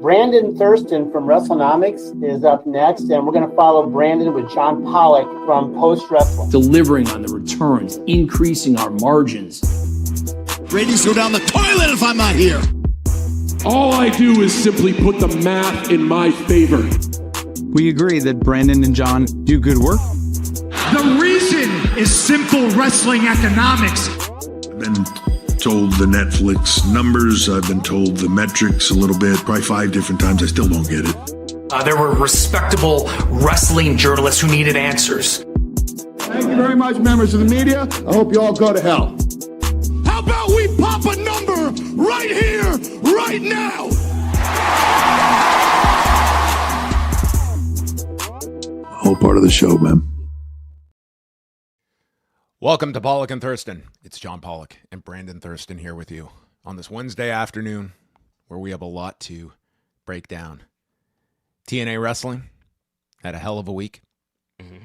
Brandon Thurston from Wrestlenomics is up next, and we're going to follow Brandon with John Pollock from Post Wrestling. Delivering on the returns, increasing our margins. Ratings go down the toilet if I'm not here. All I do is simply put the math in my favor. We agree that Brandon and John do good work. The reason is simple wrestling economics. I've been told the Netflix numbers. I've been told the metrics a little bit, probably 5 different times. I still don't get it. There were respectable wrestling journalists who needed answers. Thank you very much, members of the media. I hope you all go to hell. How about we pop a number right here, right now? Whole part of the show, man. Welcome to Pollock and Thurston. It's John Pollock and Brandon Thurston here with you on this Wednesday afternoon where we have a lot to break down. TNA Wrestling had a hell of a week. Mm-hmm.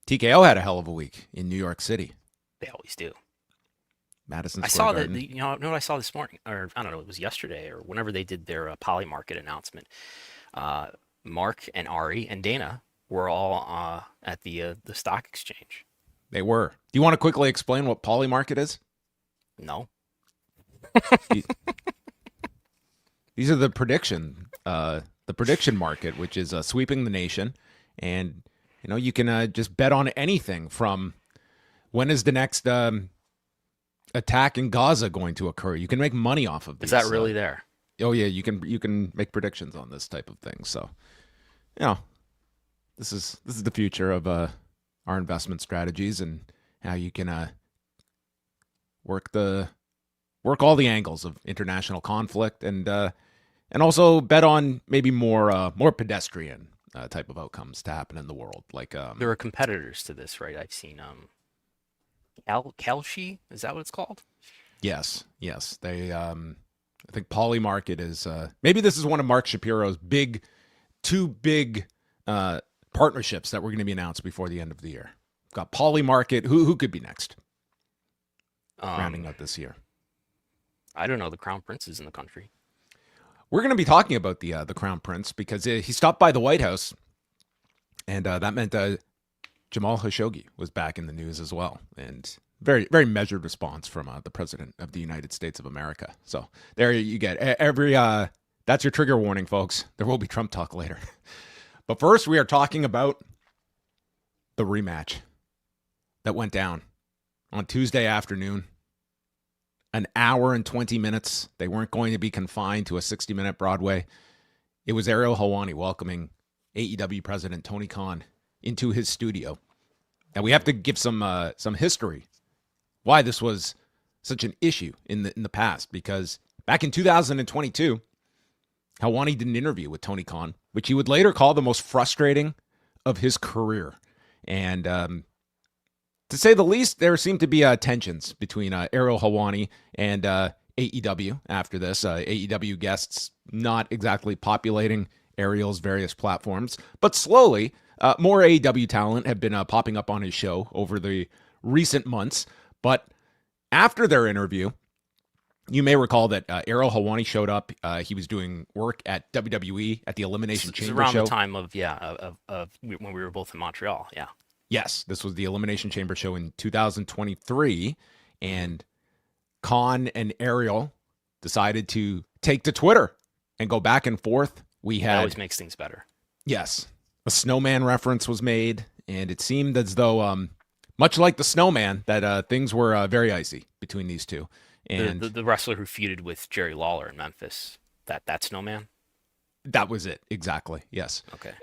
TKO had a hell of a week in New York City. They always do. Madison Square Garden. You know what I saw this morning, or I don't know, it was yesterday or whenever they did their Poly Market announcement. Mark and Ari and Dana were all at the stock exchange. They were. Do you want to quickly explain what Poly Market is? No. These are the prediction market, which is sweeping the nation, and you can just bet on anything from when is the next attack in Gaza going to occur. You can make money off of this. Is that really there? Oh yeah, you can make predictions on this type of thing. So, this is the future of our investment strategies and how you can work all the angles of international conflict and also bet on maybe more pedestrian type of outcomes to happen in the world. Like there are competitors to this, right? I've seen Kalshi, is that what it's called? Yes. They I think Poly Market is maybe this is one of Mark Shapiro's two big partnerships that were going to be announced before the end of the year. We've got Poly Market. Who could be next? Rounding out this year. I don't know. The Crown Prince is in the country. We're going to be talking about the Crown Prince because he stopped by the White House, and that meant Jamal Khashoggi was back in the news as well, and very, very measured response from the President of the United States of America. So there you get every. That's your trigger warning, folks. There will be Trump talk later. But first, we are talking about the rematch that went down on Tuesday afternoon. An hour and 20 minutes. They weren't going to be confined to a 60-minute Broadway. It was Ariel Helwani welcoming AEW President Tony Khan into his studio. Now, we have to give some history why this was such an issue in the past, because back in 2022, Helwani did an interview with Tony Khan, which he would later call the most frustrating of his career. And to say the least, there seemed to be tensions between Ariel Helwani and AEW after this. AEW guests not exactly populating Ariel's various platforms, but slowly more AEW talent have been popping up on his show over the recent months. But after their interview, you may recall that Ariel Helwani showed up. He was doing work at WWE at the Elimination Chamber around show. The time of when we were both in Montreal. Yeah. Yes, this was the Elimination Chamber show in 2023, and Khan and Ariel decided to take to Twitter and go back and forth. That always makes things better. Yes, a snowman reference was made, and it seemed as though, much like the snowman, that things were very icy between these two. And the wrestler who feuded with Jerry Lawler in Memphis, that snowman? That was it, exactly, yes. Okay.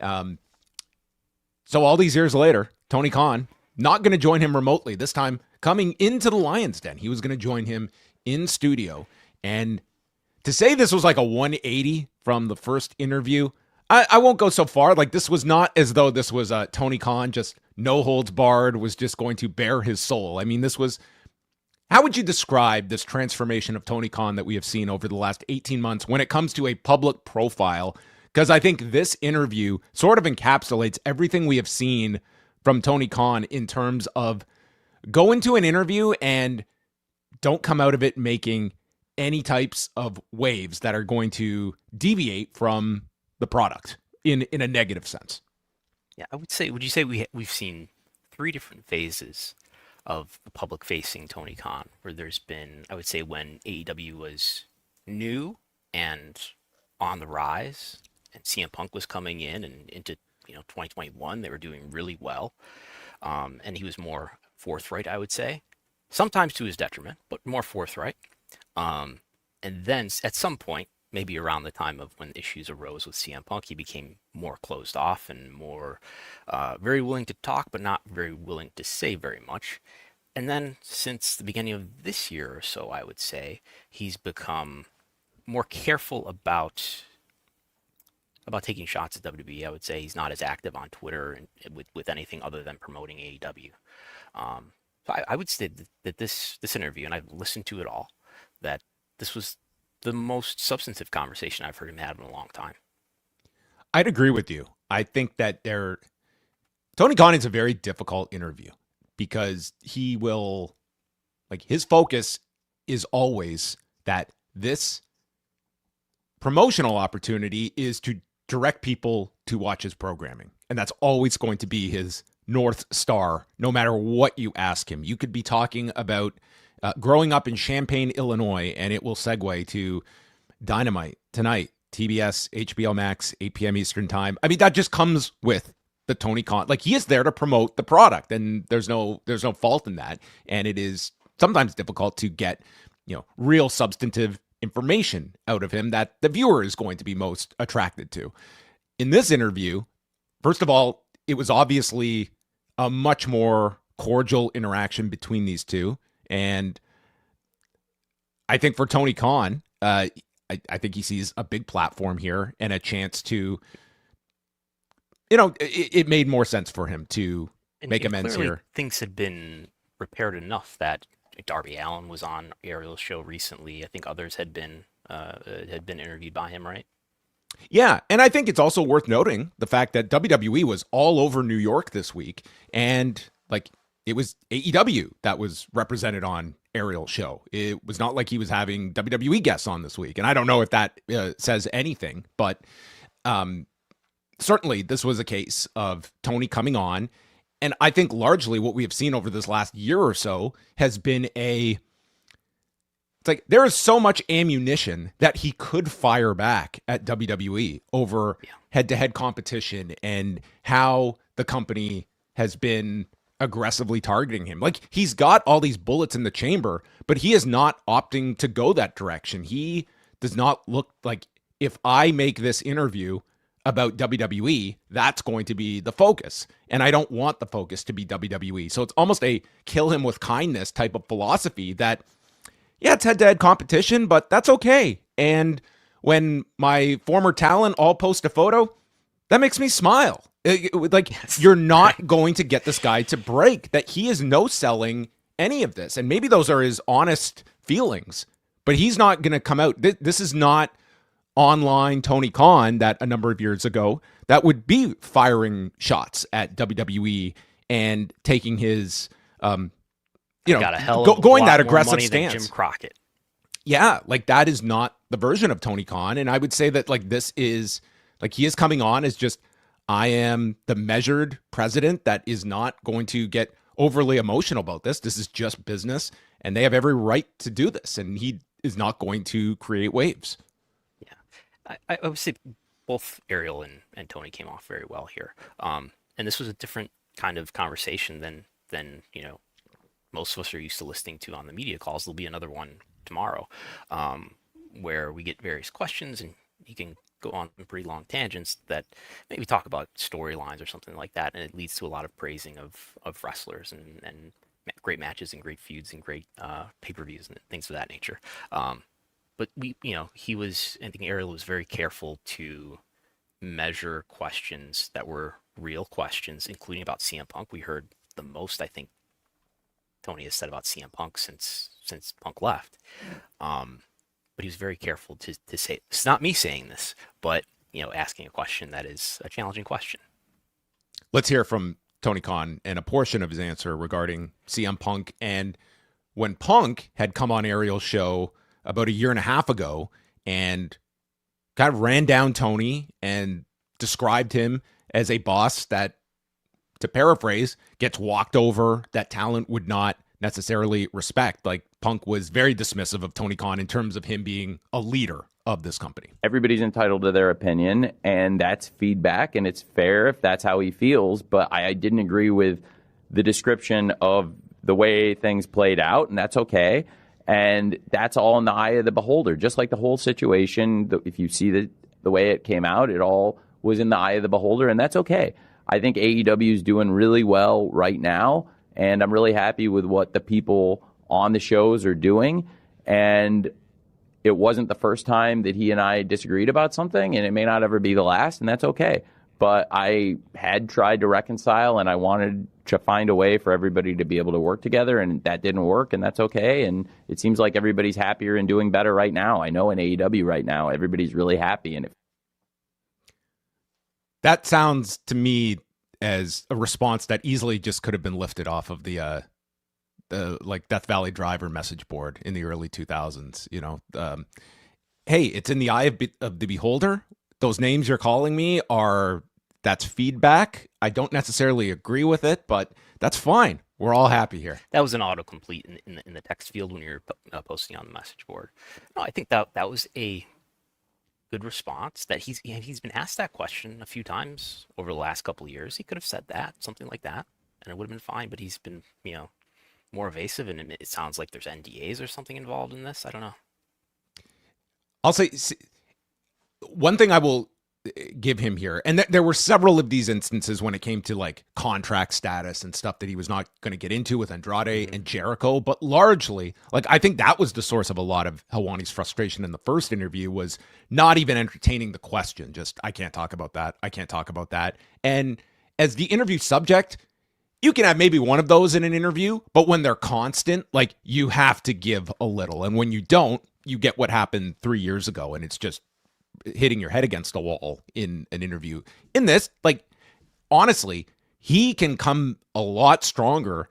So all these years later, Tony Khan, not going to join him remotely, this time coming into the Lion's Den. He was going to join him in studio. And to say this was like a 180 from the first interview, I won't go so far. Like, this was not as though this was Tony Khan just no holds barred, was just going to bare his soul. I mean, this was... How would you describe this transformation of Tony Khan that we have seen over the last 18 months when it comes to a public profile? Because I think this interview sort of encapsulates everything we have seen from Tony Khan in terms of go into an interview and don't come out of it making any types of waves that are going to deviate from the product in a negative sense. Yeah, I would say. Would you say we've seen 3 different phases of the public-facing Tony Khan, where there's been, I would say, when AEW was new and on the rise, and CM Punk was coming in and into 2021, they were doing really well, and he was more forthright, I would say, sometimes to his detriment, but more forthright. And then at some point, maybe around the time of when issues arose with CM Punk, he became more closed off and more very willing to talk, but not very willing to say very much. And then since the beginning of this year or so, I would say, he's become more careful about taking shots at WWE. I would say he's not as active on Twitter and with anything other than promoting AEW. So I would say that this interview, and I've listened to it all, that this was the most substantive conversation I've heard him have in a long time. I'd agree with you. I think that Tony Khan is a very difficult interview because he will, his focus is always that this promotional opportunity is to direct people to watch his programming. And that's always going to be his North Star, no matter what you ask him. You could be talking about growing up in Champaign, Illinois, and it will segue to Dynamite tonight, TBS, HBO Max, 8 p.m. Eastern Time. I mean, that just comes with the Tony Khan. He is there to promote the product, and there's no fault in that. And it is sometimes difficult to get, real substantive information out of him that the viewer is going to be most attracted to. In this interview, first of all, it was obviously a much more cordial interaction between these two. And I think for Tony Khan, I think he sees a big platform here and a chance to, it made more sense for him to make amends here. Things had been repaired enough that Darby Allin was on Ariel's show recently. I think others had been interviewed by him, right? Yeah, and I think it's also worth noting the fact that WWE was all over New York this week, and it was AEW that was represented on Ariel's show. It was not like he was having WWE guests on this week, and I don't know if that says anything, but certainly this was a case of Tony coming on, and I think largely what we have seen over this last year or so has been there is so much ammunition that he could fire back at WWE over head-to-head competition and how the company has been aggressively targeting him. He's got all these bullets in the chamber, but he is not opting to go that direction. He does not look like, if I make this interview about WWE, that's going to be the focus. And I don't want the focus to be WWE. So it's almost a kill him with kindness type of philosophy that, it's head-to-head competition, but that's okay. And when my former talent all post a photo, that makes me smile. You're not going to get this guy to break that he is no selling any of this. And maybe those are his honest feelings, but he's not going to come out. This is not online Tony Khan that a number of years ago that would be firing shots at WWE and taking his, got a hell of going a lot that more aggressive money stance. than Jim Crockett. Yeah, that is not the version of Tony Khan. And I would say that this is he is coming on as just, I am the measured president that is not going to get overly emotional about this. This is just business, and they have every right to do this, and he is not going to create waves. Yeah, I would say both Ariel and Tony came off very well here. And this was a different kind of conversation than most of us are used to listening to on the media calls. There'll be another one tomorrow where we get various questions, and you can go on pretty long tangents that maybe talk about storylines or something like that, and it leads to a lot of praising of wrestlers and great matches and great feuds and great pay-per-views and things of that nature. But I think Ariel was very careful to measure questions that were real questions, including about CM Punk. We heard the most, I think, Tony has said about CM Punk since Punk left. But he was very careful to say, it's not me saying this, but asking a question that is a challenging question. Let's hear from Tony Khan and a portion of his answer regarding CM Punk. And when Punk had come on Ariel's show about a year and a half ago and kind of ran down Tony and described him as a boss that, to paraphrase, gets walked over, that talent would not necessarily respect. Like, Punk was very dismissive of Tony Khan in terms of him being a leader of this company. Everybody's entitled to their opinion, and that's feedback, and it's fair if that's how he feels. But I didn't agree with the description of the way things played out, and that's okay. And that's all in the eye of the beholder. Just like the whole situation, if you see the way it came out, it all was in the eye of the beholder, and that's okay. I think AEW is doing really well right now, and I'm really happy with what the people on the shows are doing. And it wasn't the first time that he and I disagreed about something, and it may not ever be the last, and that's okay. But I had tried to reconcile, and I wanted to find a way for everybody to be able to work together, and that didn't work, and that's okay. And it seems like everybody's happier and doing better right now. I know in AEW right now, everybody's really happy. And that sounds to me as a response that easily just could have been lifted off of the like Death Valley Driver message board in the early 2000s. You know, hey, it's in the eye of the beholder. Those names you're calling me that's feedback. I don't necessarily agree with it, but that's fine. We're all happy here. That was an autocomplete in the text field when you were posting on the message board. No, I think that was a good response. That he's been asked that question a few times over the last couple of years. He could have said that, something like that, and it would have been fine. But he's been, more evasive, and it sounds like there's NDAs or something involved in this. I don't know. I'll say one thing I will give him here, and there were several of these instances when it came to like contract status and stuff that he was not going to get into with Andrade and Jericho, but largely, like, I think that was the source of a lot of Helwani's frustration in the first interview, was not even entertaining the question. Just, I can't talk about that. I can't talk about that. And as the interview subject, you can have maybe one of those in an interview, but when they're constant, like, you have to give a little. And when you don't, you get what happened 3 years ago, and it's just hitting your head against the wall in an interview. In this, like, honestly, he can come a lot stronger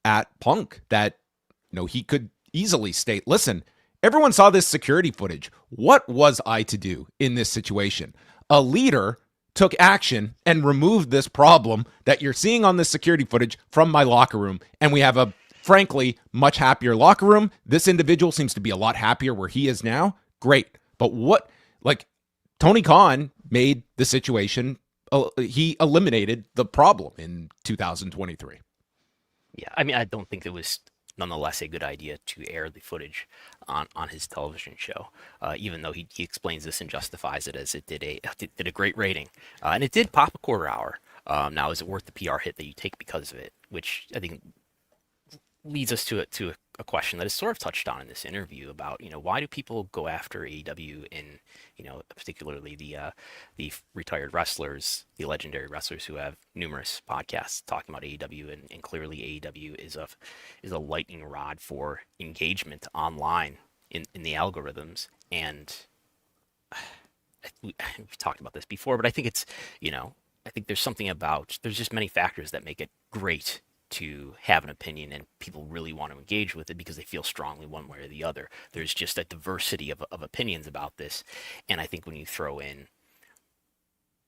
at Punk, that, he could easily state, listen, everyone saw this security footage. What was I to do in this situation? A leader took action and removed this problem that you're seeing on this security footage from my locker room, and we have a, frankly, much happier locker room. This individual seems to be a lot happier where he is now. Great. But Tony Khan made the situation, he eliminated the problem in 2023. Yeah, I mean, I don't think it was nonetheless a good idea to air the footage on his television show, even though he explains this and justifies it as it did a great rating. And it did pop a quarter hour. Now, is it worth the PR hit that you take because of it? Which I think leads us to a question that is sort of touched on in this interview about, why do people go after AEW in, particularly the retired wrestlers, the legendary wrestlers who have numerous podcasts talking about AEW, and clearly AEW is a lightning rod for engagement online in the algorithms. And we've talked about this before, but I think it's, I think there's just many factors that make it great to have an opinion, and people really want to engage with it because they feel strongly one way or the other. There's just a diversity of opinions about this. And I think when you throw in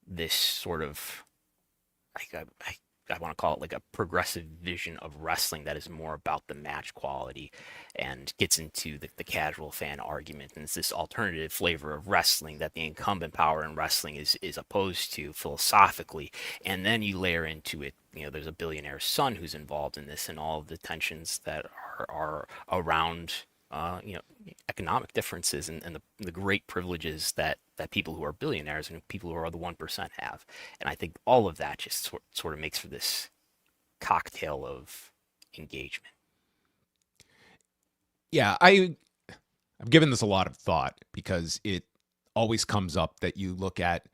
this sort of, I want to call it like a progressive vision of wrestling that is more about the match quality and gets into the casual fan argument, and it's this alternative flavor of wrestling that the incumbent power in wrestling is opposed to philosophically. And then you layer into it, there's a billionaire's son who's involved in this, and all of the tensions that are around economic differences and the great privileges that people who are billionaires and people who are the 1% have. And I think all of that just sort of makes for this cocktail of engagement. Yeah, I've given this a lot of thought, because it always comes up that you look at,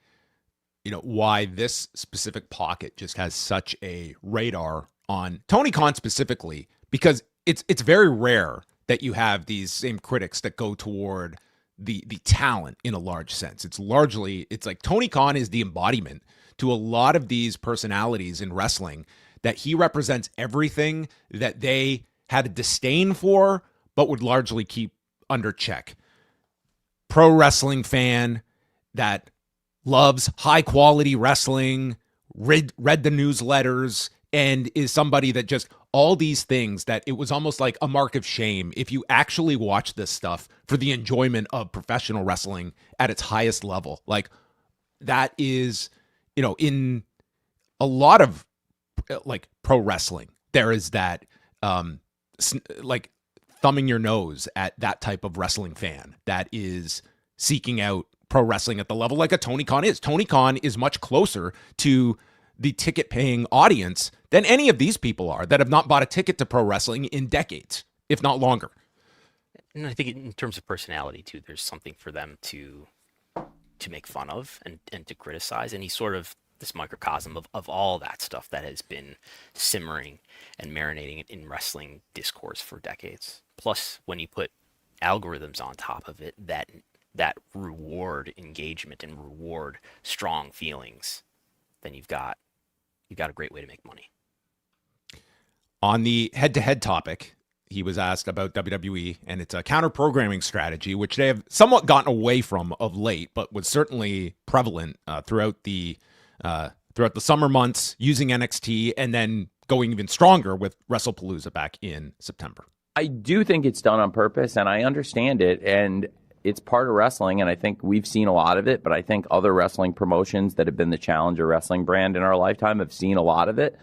why this specific pocket just has such a radar on Tony Khan specifically, because it's very rare that you have these same critics that go toward the talent in a large sense. It's like Tony Khan is the embodiment to a lot of these personalities in wrestling, that he represents everything that they had a disdain for, but would largely keep under check. Pro wrestling fan that loves high quality wrestling, read the newsletters, and is somebody that just all these things that it was almost like a mark of shame if you actually watch this stuff for the enjoyment of professional wrestling at its highest level. Like that is, in a lot of like pro wrestling, there is that like thumbing your nose at that type of wrestling fan that is seeking out pro wrestling at the level like a Tony Khan is. Tony Khan is much closer to the ticket paying audience than any of these people are that have not bought a ticket to pro wrestling in decades, if not longer. And I think in terms of personality too, there's something for them to make fun of and to criticize. And he's sort of this microcosm of all that stuff that has been simmering and marinating in wrestling discourse for decades. Plus, when you put algorithms on top of it that reward engagement and reward strong feelings, then you've got a great way to make money. On the head-to-head topic, he was asked about WWE and its counter-programming strategy, which they have somewhat gotten away from of late, but was certainly prevalent throughout the summer months, using NXT, and then going even stronger with WrestlePalooza back in September. I do think it's done on purpose, and I understand it, and it's part of wrestling, and I think we've seen a lot of it, but I think other wrestling promotions that have been the challenger wrestling brand in our lifetime have seen a lot of it.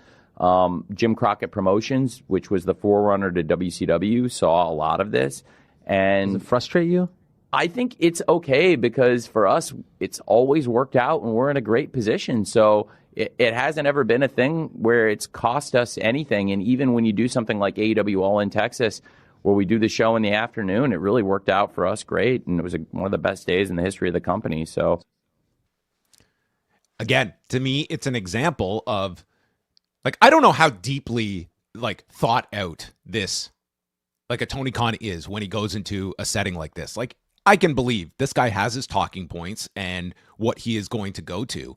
Jim Crockett Promotions, which was the forerunner to WCW, saw a lot of this. And does it frustrate you? I think it's okay because for us, it's always worked out and we're in a great position. So it hasn't ever been a thing where it's cost us anything. And even when you do something like AEW All in Texas, where we do the show in the afternoon, it really worked out for us great. And it was one of the best days in the history of the company. So again, to me, it's an example of, like, I don't know how deeply like thought out this, like a Tony Khan is when he goes into a setting like this. Like, I can believe this guy has his talking points and what he is going to go to.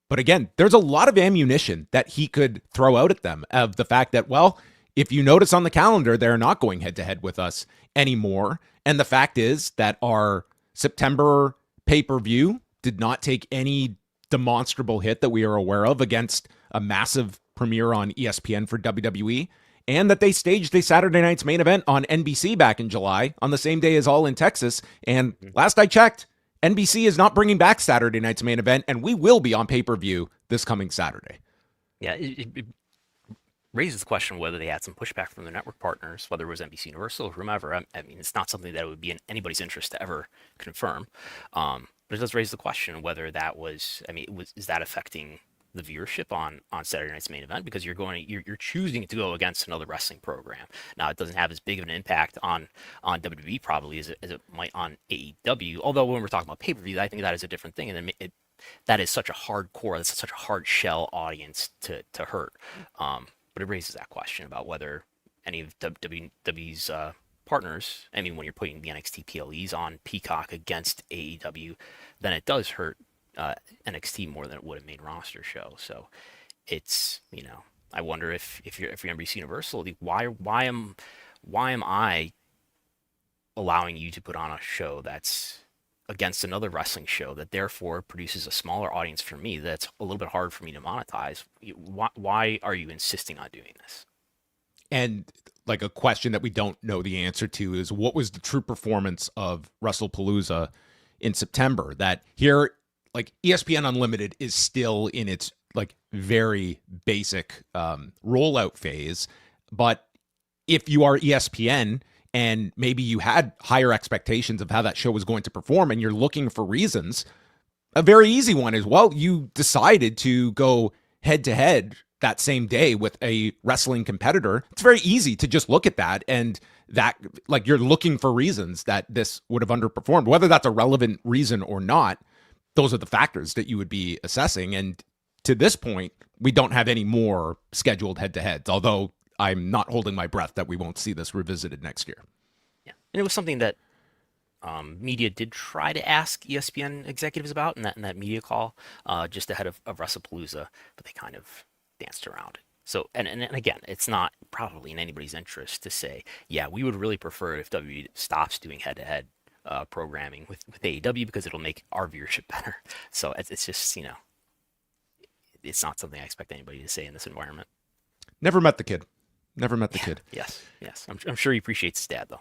But again, there's a lot of ammunition that he could throw out at them of the fact that, well, if you notice on the calendar, they're not going head to head with us anymore. And the fact is that our September pay-per-view did not take any demonstrable hit that we are aware of against a massive premiere on ESPN for WWE. And that they staged a Saturday night's main event on NBC back in July on the same day as All in Texas. And last I checked, NBC is not bringing back Saturday night's main event, and we will be on pay-per-view this coming Saturday. Yeah, it raises the question whether they had some pushback from their network partners, whether it was NBC Universal or whomever. I mean, it's not something that it would be in anybody's interest to ever confirm. But it does raise the question whether that was, is that affecting the viewership on Saturday night's main event, because you're choosing to go against another wrestling program. Now, it doesn't have as big of an impact on WWE probably as it might on AEW. Although when we're talking about pay-per-view, I think that is a different thing, and that is such a hardcore, that's such a hard shell audience to hurt. But it raises that question about whether any of WWE's partners, when you're putting the NXT PLEs on Peacock against AEW, then it does hurt NXT more than it would a main roster show. So it's, I wonder if you're NBC Universal, why am I allowing you to put on a show that's against another wrestling show that therefore produces a smaller audience for me that's a little bit hard for me to monetize? Why are you insisting on doing this? And like a question that we don't know the answer to is, what was the true performance of WrestlePalooza in September? That here, like, ESPN Unlimited is still in its like very basic rollout phase. But if you are ESPN and maybe you had higher expectations of how that show was going to perform and you're looking for reasons, a very easy one is, well, you decided to go head to head that same day with a wrestling competitor. It's very easy to just look at that and that, like, you're looking for reasons that this would have underperformed. Whether that's a relevant reason or not, those are the factors that you would be assessing. And to this point, we don't have any more scheduled head-to-heads, although I'm not holding my breath that we won't see this revisited next year. Yeah, and it was something that media did try to ask ESPN executives about in that media call just ahead of WrestlePalooza, but they kind of danced around it. So, and again, it's not probably in anybody's interest to say, yeah, we would really prefer if WWE stops doing head-to-head programming with AEW because it'll make our viewership better. So it's just, it's not something I expect anybody to say in this environment. Never met the kid. Never met the kid. Yes. I'm sure he appreciates his dad, though.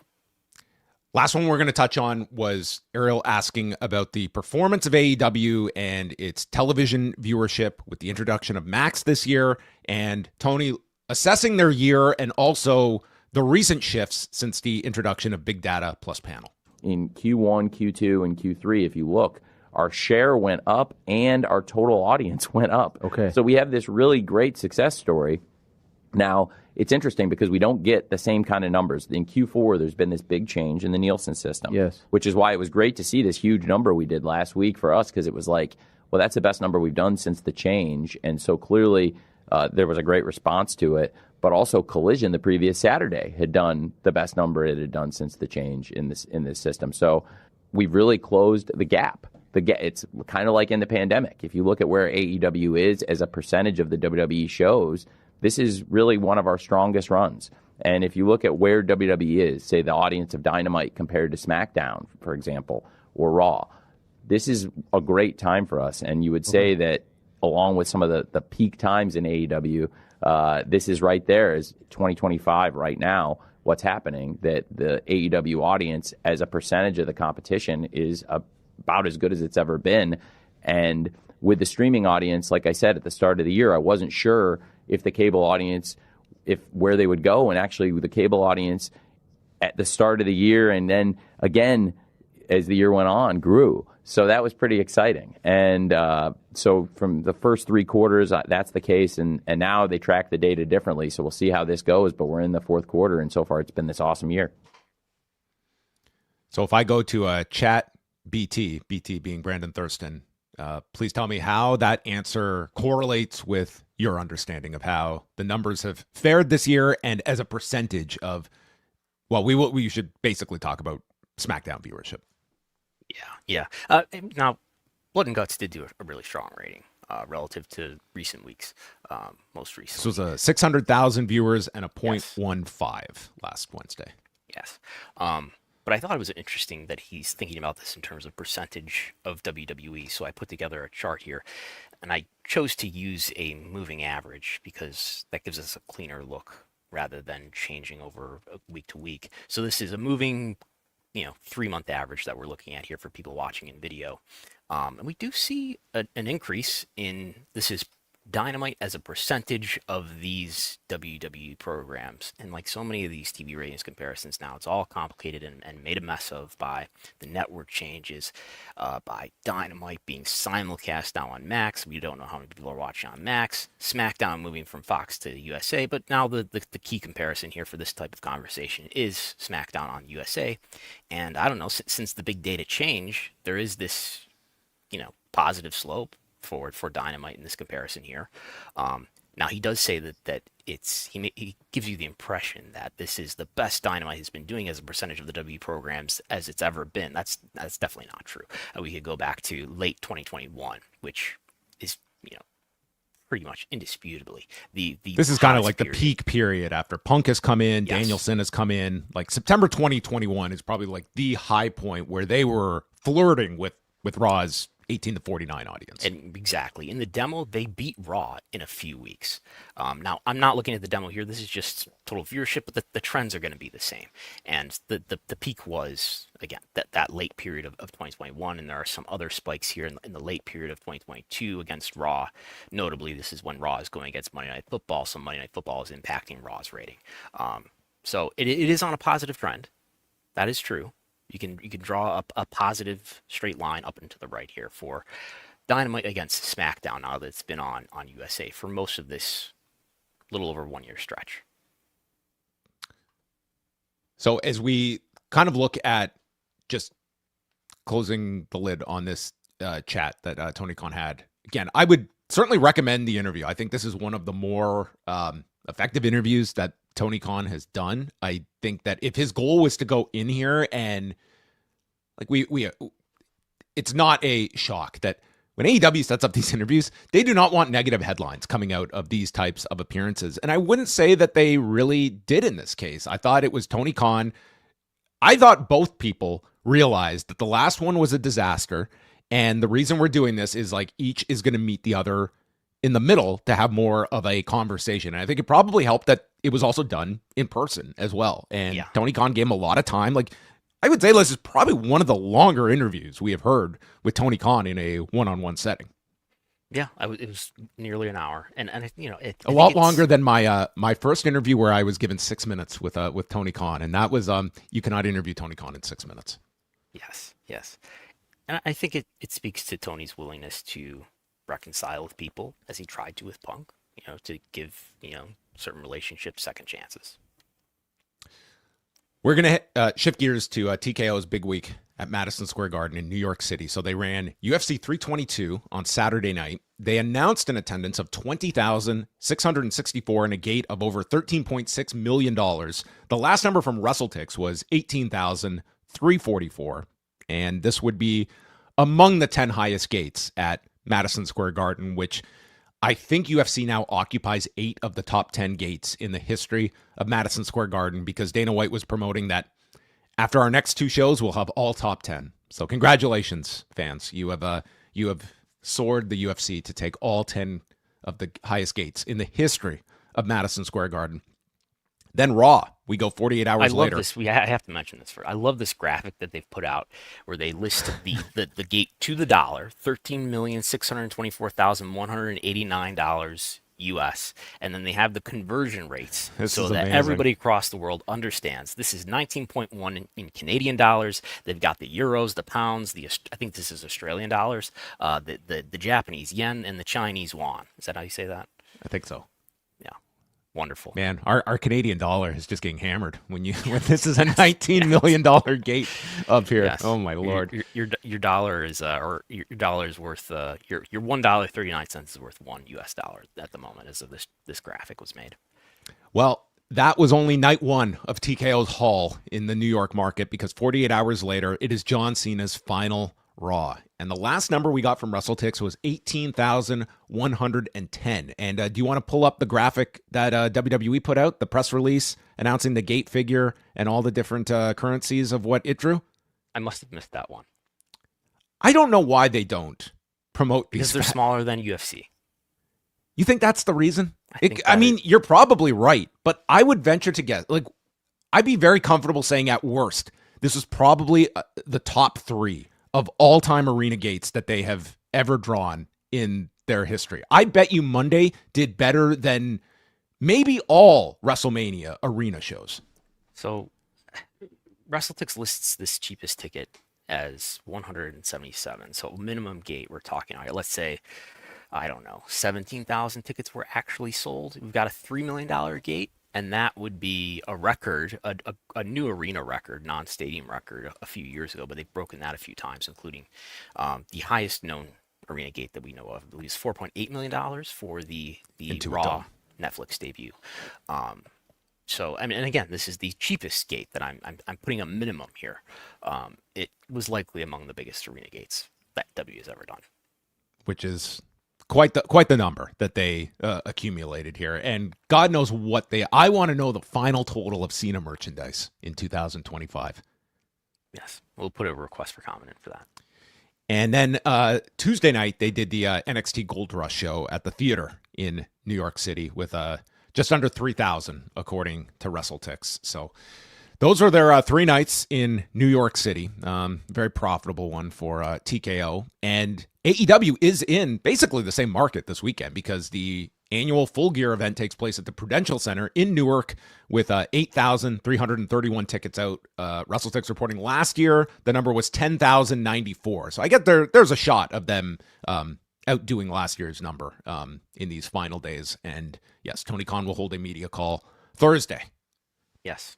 Last one we're going to touch on was Ariel asking about the performance of AEW and its television viewership with the introduction of Max this year, and Tony assessing their year and also the recent shifts since the introduction of Big Data plus panel. In Q1, Q2, and Q3, if you look, our share went up and our total audience went up. Okay. So we have this really great success story. Now, it's interesting because we don't get the same kind of numbers. In Q4, there's been this big change in the Nielsen system. Yes. Which is why it was great to see this huge number we did last week for us, because it was like, well, that's the best number we've done since the change. And so clearly there was a great response to it. But also Collision the previous Saturday had done the best number it had done since the change in this system. So we've really closed the gap. It's kind of like in the pandemic. If you look at where AEW is as a percentage of the WWE shows, this is really one of our strongest runs. And if you look at where WWE is, say the audience of Dynamite compared to SmackDown, for example, or Raw, this is a great time for us. And you would say that along with some of the peak times in AEW, this is right there as 2025 right now, what's happening, that the AEW audience as a percentage of the competition is about as good as it's ever been. And with the streaming audience, like I said at the start of the year, I wasn't sure if the cable audience, where they would go. And actually with the cable audience at the start of the year and then again as the year went on grew. So that was pretty exciting. And so from the first 3 quarters, that's the case. And now they track the data differently. So we'll see how this goes. But we're in the 4th quarter. And so far, it's been this awesome year. So if I go to chat BT being Brandon Thurston, please tell me how that answer correlates with your understanding of how the numbers have fared this year and as a percentage of, well, we should basically talk about SmackDown viewership. Yeah. Now, Blood and Guts did do a really strong rating relative to recent weeks, most recently. This was a 600,000 viewers and a 0.15 last Wednesday. Yes. But I thought it was interesting that he's thinking about this in terms of percentage of WWE. So I put together a chart here, and I chose to use a moving average because that gives us a cleaner look rather than changing over week to week. So this is a moving 3-month average that we're looking at here for people watching in video. And we do see an increase in, this is Dynamite as a percentage of these WWE programs. And like so many of these TV ratings comparisons now, it's all complicated and made a mess of by the network changes, by Dynamite being simulcast now on Max. We don't know how many people are watching on Max. SmackDown moving from Fox to USA. But now the key comparison here for this type of conversation is SmackDown on USA. And I don't know, since the big data change, there is this, positive slope forward for Dynamite in this comparison here. Now he does say that he gives you the impression that this is the best Dynamite has been doing as a percentage of the W programs as it's ever been. That's definitely not true. We could go back to late 2021, which is pretty much indisputably this is kind of like the peak period after Punk has come in, Danielson has come in. Like September 2021 is probably like the high point where they were flirting with Raw's 18 to 49 audience. And exactly. In the demo, they beat Raw in a few weeks. Now, I'm not looking at the demo here. This is just total viewership, but the trends are going to be the same. And the peak was, again, that late period of 2021, and there are some other spikes here in the late period of 2022 against Raw. Notably, this is when Raw is going against Monday Night Football, so Monday Night Football is impacting Raw's rating. So it is on a positive trend. That is true. You can draw up a positive straight line up and to the right here for Dynamite against SmackDown now that it's been on USA for most of this little over 1 year stretch. So as we kind of look at just closing the lid on this chat that Tony Khan had, again, I would certainly recommend the interview. I think this is one of the more effective interviews that Tony Khan has done. I think that if his goal was to go in here and like we it's not a shock that when AEW sets up these interviews, they do not want negative headlines coming out of these types of appearances. And I wouldn't say that they really did in this case. I thought it was Tony Khan. I thought both people realized that the last one was a disaster. And the reason we're doing this is like each is going to meet the other in the middle to have more of a conversation. And I think it probably helped that it was also done in person as well. And Tony Khan gave him a lot of time. Like, I would say this is probably one of the longer interviews we have heard with Tony Khan in a one-on-one setting. Yeah, it was nearly an hour, and a lot longer than my first interview where I was given 6 minutes with Tony Khan, and that was you cannot interview Tony Khan in 6 minutes. Yes, and I think it speaks to Tony's willingness to reconcile with people as he tried to with Punk, to give certain relationships second chances. We're going to shift gears to TKO's big week at Madison Square Garden in New York City. So they ran UFC 322 on Saturday night. They announced an attendance of 20,664 and a gate of over $13.6 million. The last number from WrestleTix was 18,344. And this would be among the 10 highest gates at Madison Square Garden, which I think UFC now occupies 8 of the top 10 gates in the history of Madison Square Garden, because Dana White was promoting that after our next 2 shows, we'll have all top 10. So congratulations, fans. You have soared the UFC to take all 10 of the highest gates in the history of Madison Square Garden. Then Raw, we go 48 hours later. I love this. I have to mention this. I love this graphic that they've put out where they list the gate to the dollar, $13,624,189 US, and then they have the conversion rates so that everybody across the world understands. This is 19.1 in Canadian dollars. They've got the euros, the pounds, I think this is Australian dollars, the Japanese yen, and the Chinese yuan. Is that how you say that? I think so. Wonderful, man. Our Canadian dollar is just getting hammered when this is a $19 million gate up here. Yes. Oh my Lord! Your dollar is or your dollar is worth your $1.39 is worth $1 US at the moment as of this graphic was made. Well, that was only night 1 of TKO's haul in the New York market, because 48 hours later it is John Cena's final Raw. And the last number we got from WrestleTix was 18,110. And do you want to pull up the graphic that WWE put out, the press release announcing the gate figure and all the different currencies of what it drew? I must have missed that one. I don't know why they don't promote these. Because they're smaller than UFC. You think that's the reason? I mean, you're probably right, but I would venture to guess. Like, I'd be very comfortable saying at worst, this is probably the top 3 of all-time arena gates that they have ever drawn in their history. I bet you Monday did better than maybe all WrestleMania arena shows. So WrestleTix lists this cheapest ticket as $177. So minimum gate, we're talking, let's say, I don't know, 17,000 tickets were actually sold. We've got a $3 million gate. And that would be a record, a new arena record, non-stadium record a few years ago, but they've broken that a few times, including the highest known arena gate that we know of, I believe, is $4.8 million for the Raw Netflix debut. So, I mean, and again, this is the cheapest gate that I'm putting a minimum here. It was likely among the biggest arena gates that W has ever done. Which is quite the number that they accumulated here, and God knows what I want to know the final total of Cena merchandise in 2025. Yes, we'll put a request for comment in for that. And then Tuesday night they did the NXT Gold Rush show at the theater in New York City with just under 3,000 according to WrestleTix. So those are their 3 nights in New York City. Very profitable one for TKO. And AEW is in basically the same market this weekend, because the annual Full Gear event takes place at the Prudential Center in Newark with 8,331 tickets out. WrestleTix reporting last year the number was 10,094. So I get there's a shot of them outdoing last year's number in these final days. And yes, Tony Khan will hold a media call Thursday. Yes.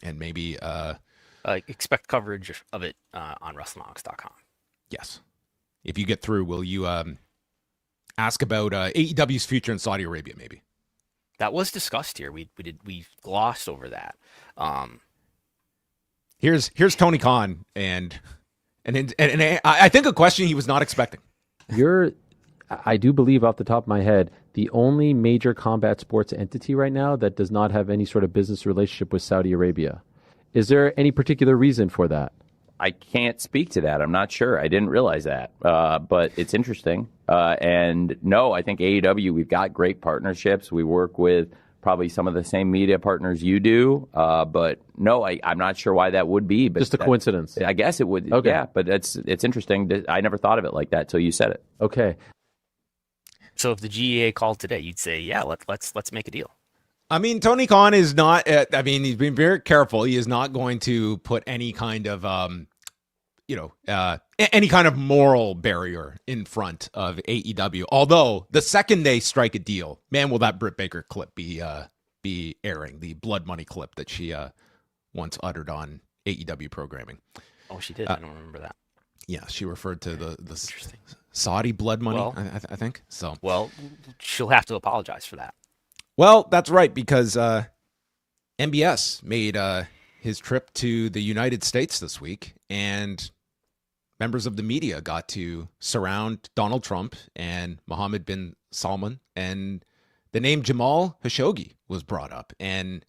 And maybe expect coverage of it on Wrestlenomics.com. Yes. If you get through, will you ask about AEW's future in Saudi Arabia? Maybe that was discussed here. We glossed over that. Here's Tony Khan, and And I think a question he was not expecting. I do believe off the top of my head, the only major combat sports entity right now that does not have any sort of business relationship with Saudi Arabia. Is there any particular reason for that? I can't speak to that. I'm not sure. I didn't realize that. But it's interesting. And no, I think AEW, we've got great partnerships. We work with probably some of the same media partners you do. But no, I'm not sure why that would be. But just a coincidence. I guess it would. Okay. Yeah, but it's interesting. I never thought of it like that till you said it. Okay. So if the GEA called today, you'd say, yeah, let's make a deal. I mean, Tony Khan is not, he's been very careful. He is not going to put any kind of, any kind of moral barrier in front of AEW. Although the second they strike a deal, man, will that Britt Baker clip be airing, the blood money clip that she once uttered on AEW programming. Oh, she did? I don't remember that. Yeah, she referred to the Saudi blood money, well, I think. So, well, she'll have to apologize for that. Well, that's right, because MBS made his trip to the United States this week, and members of the media got to surround Donald Trump and Mohammed bin Salman, and the name Jamal Khashoggi was brought up. And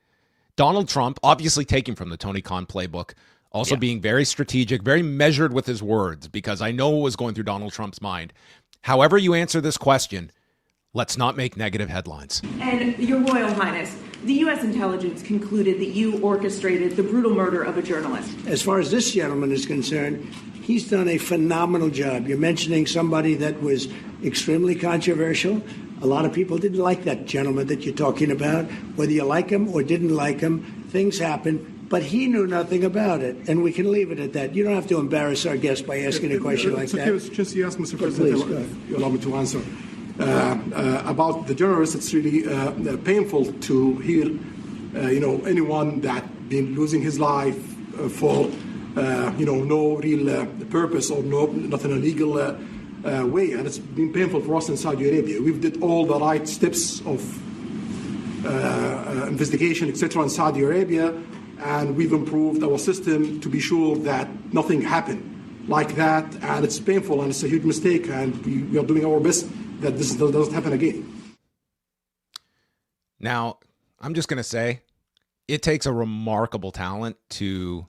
Donald Trump, obviously taking from the Tony Khan playbook, also being very strategic, very measured with his words, because I know what was going through Donald Trump's mind. However you answer this question, let's not make negative headlines. And Your Royal Highness, the U.S. intelligence concluded that you orchestrated the brutal murder of a journalist. As far as this gentleman is concerned, he's done a phenomenal job. You're mentioning somebody that was extremely controversial. A lot of people didn't like that gentleman that you're talking about. Whether you like him or didn't like him, things happen. But he knew nothing about it, and we can leave it at that. You don't have to embarrass our guest by asking a question like that. Just you ask, Mr. President, if you allow me to answer. About the journalists, it's really painful to hear, anyone that been losing his life for, no real purpose or not in a legal way, and it's been painful for us in Saudi Arabia. We've did all the right steps of investigation, etc., in Saudi Arabia, and we've improved our system to be sure that nothing happened like that, and it's painful and it's a huge mistake, and we are doing our best that this doesn't happen again. Now, I'm just going to say, it takes a remarkable talent to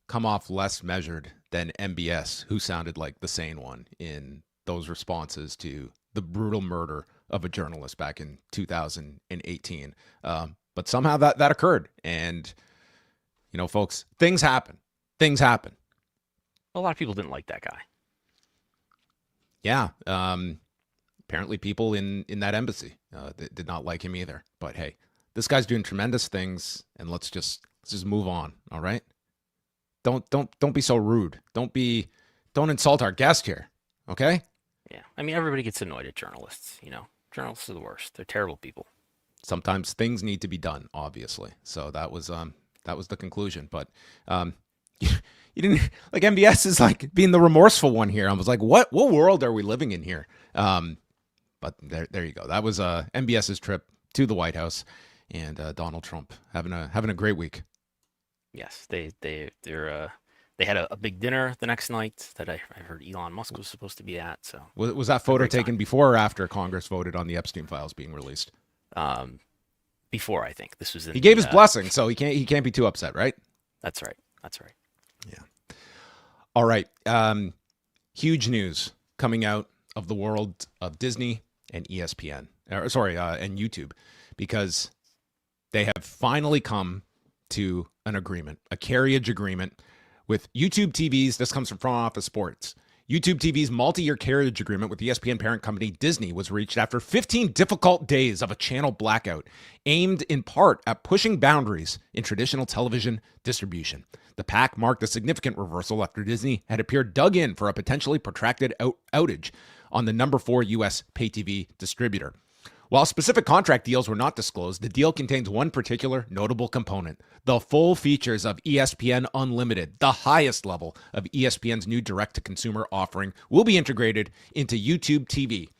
come off less measured than MBS, who sounded like the sane one in those responses to the brutal murder of a journalist back in 2018. But somehow that occurred. And, folks, things happen. Things happen. A lot of people didn't like that guy. Yeah. Apparently people in that embassy did not like him either. But hey, this guy's doing tremendous things, and let's just move on. All right. Don't be so rude. Don't insult our guest here. Okay. Yeah. I mean, everybody gets annoyed at journalists. Journalists are the worst. They're terrible people. Sometimes things need to be done, obviously. So that was the conclusion. But you didn't, like, MBS is like being the remorseful one here. I was like, what world are we living in here? But there you go. That was MBS's trip to the White House, and Donald Trump having a great week. Yes, they had a big dinner the next night that I heard Elon Musk was supposed to be at. So was that photo taken before or after Congress voted on the Epstein files being released? Before, I think. This was. He gave his blessing, so he can't be too upset, right? That's right. Yeah. All right. Huge news coming out of the world of Disney and ESPN, and YouTube, because they have finally come to an agreement, a carriage agreement with YouTube TV's. This comes from Front Office Sports. YouTube TV's multi-year carriage agreement with ESPN parent company Disney was reached after 15 difficult days of a channel blackout, aimed in part at pushing boundaries in traditional television distribution. The pact marked a significant reversal after Disney had appeared dug in for a potentially protracted outage on the number 4 U.S. pay-TV distributor. While specific contract deals were not disclosed, the deal contains one particular notable component: the full features of ESPN Unlimited, the highest level of ESPN's new direct-to-consumer offering, will be integrated into YouTube TV.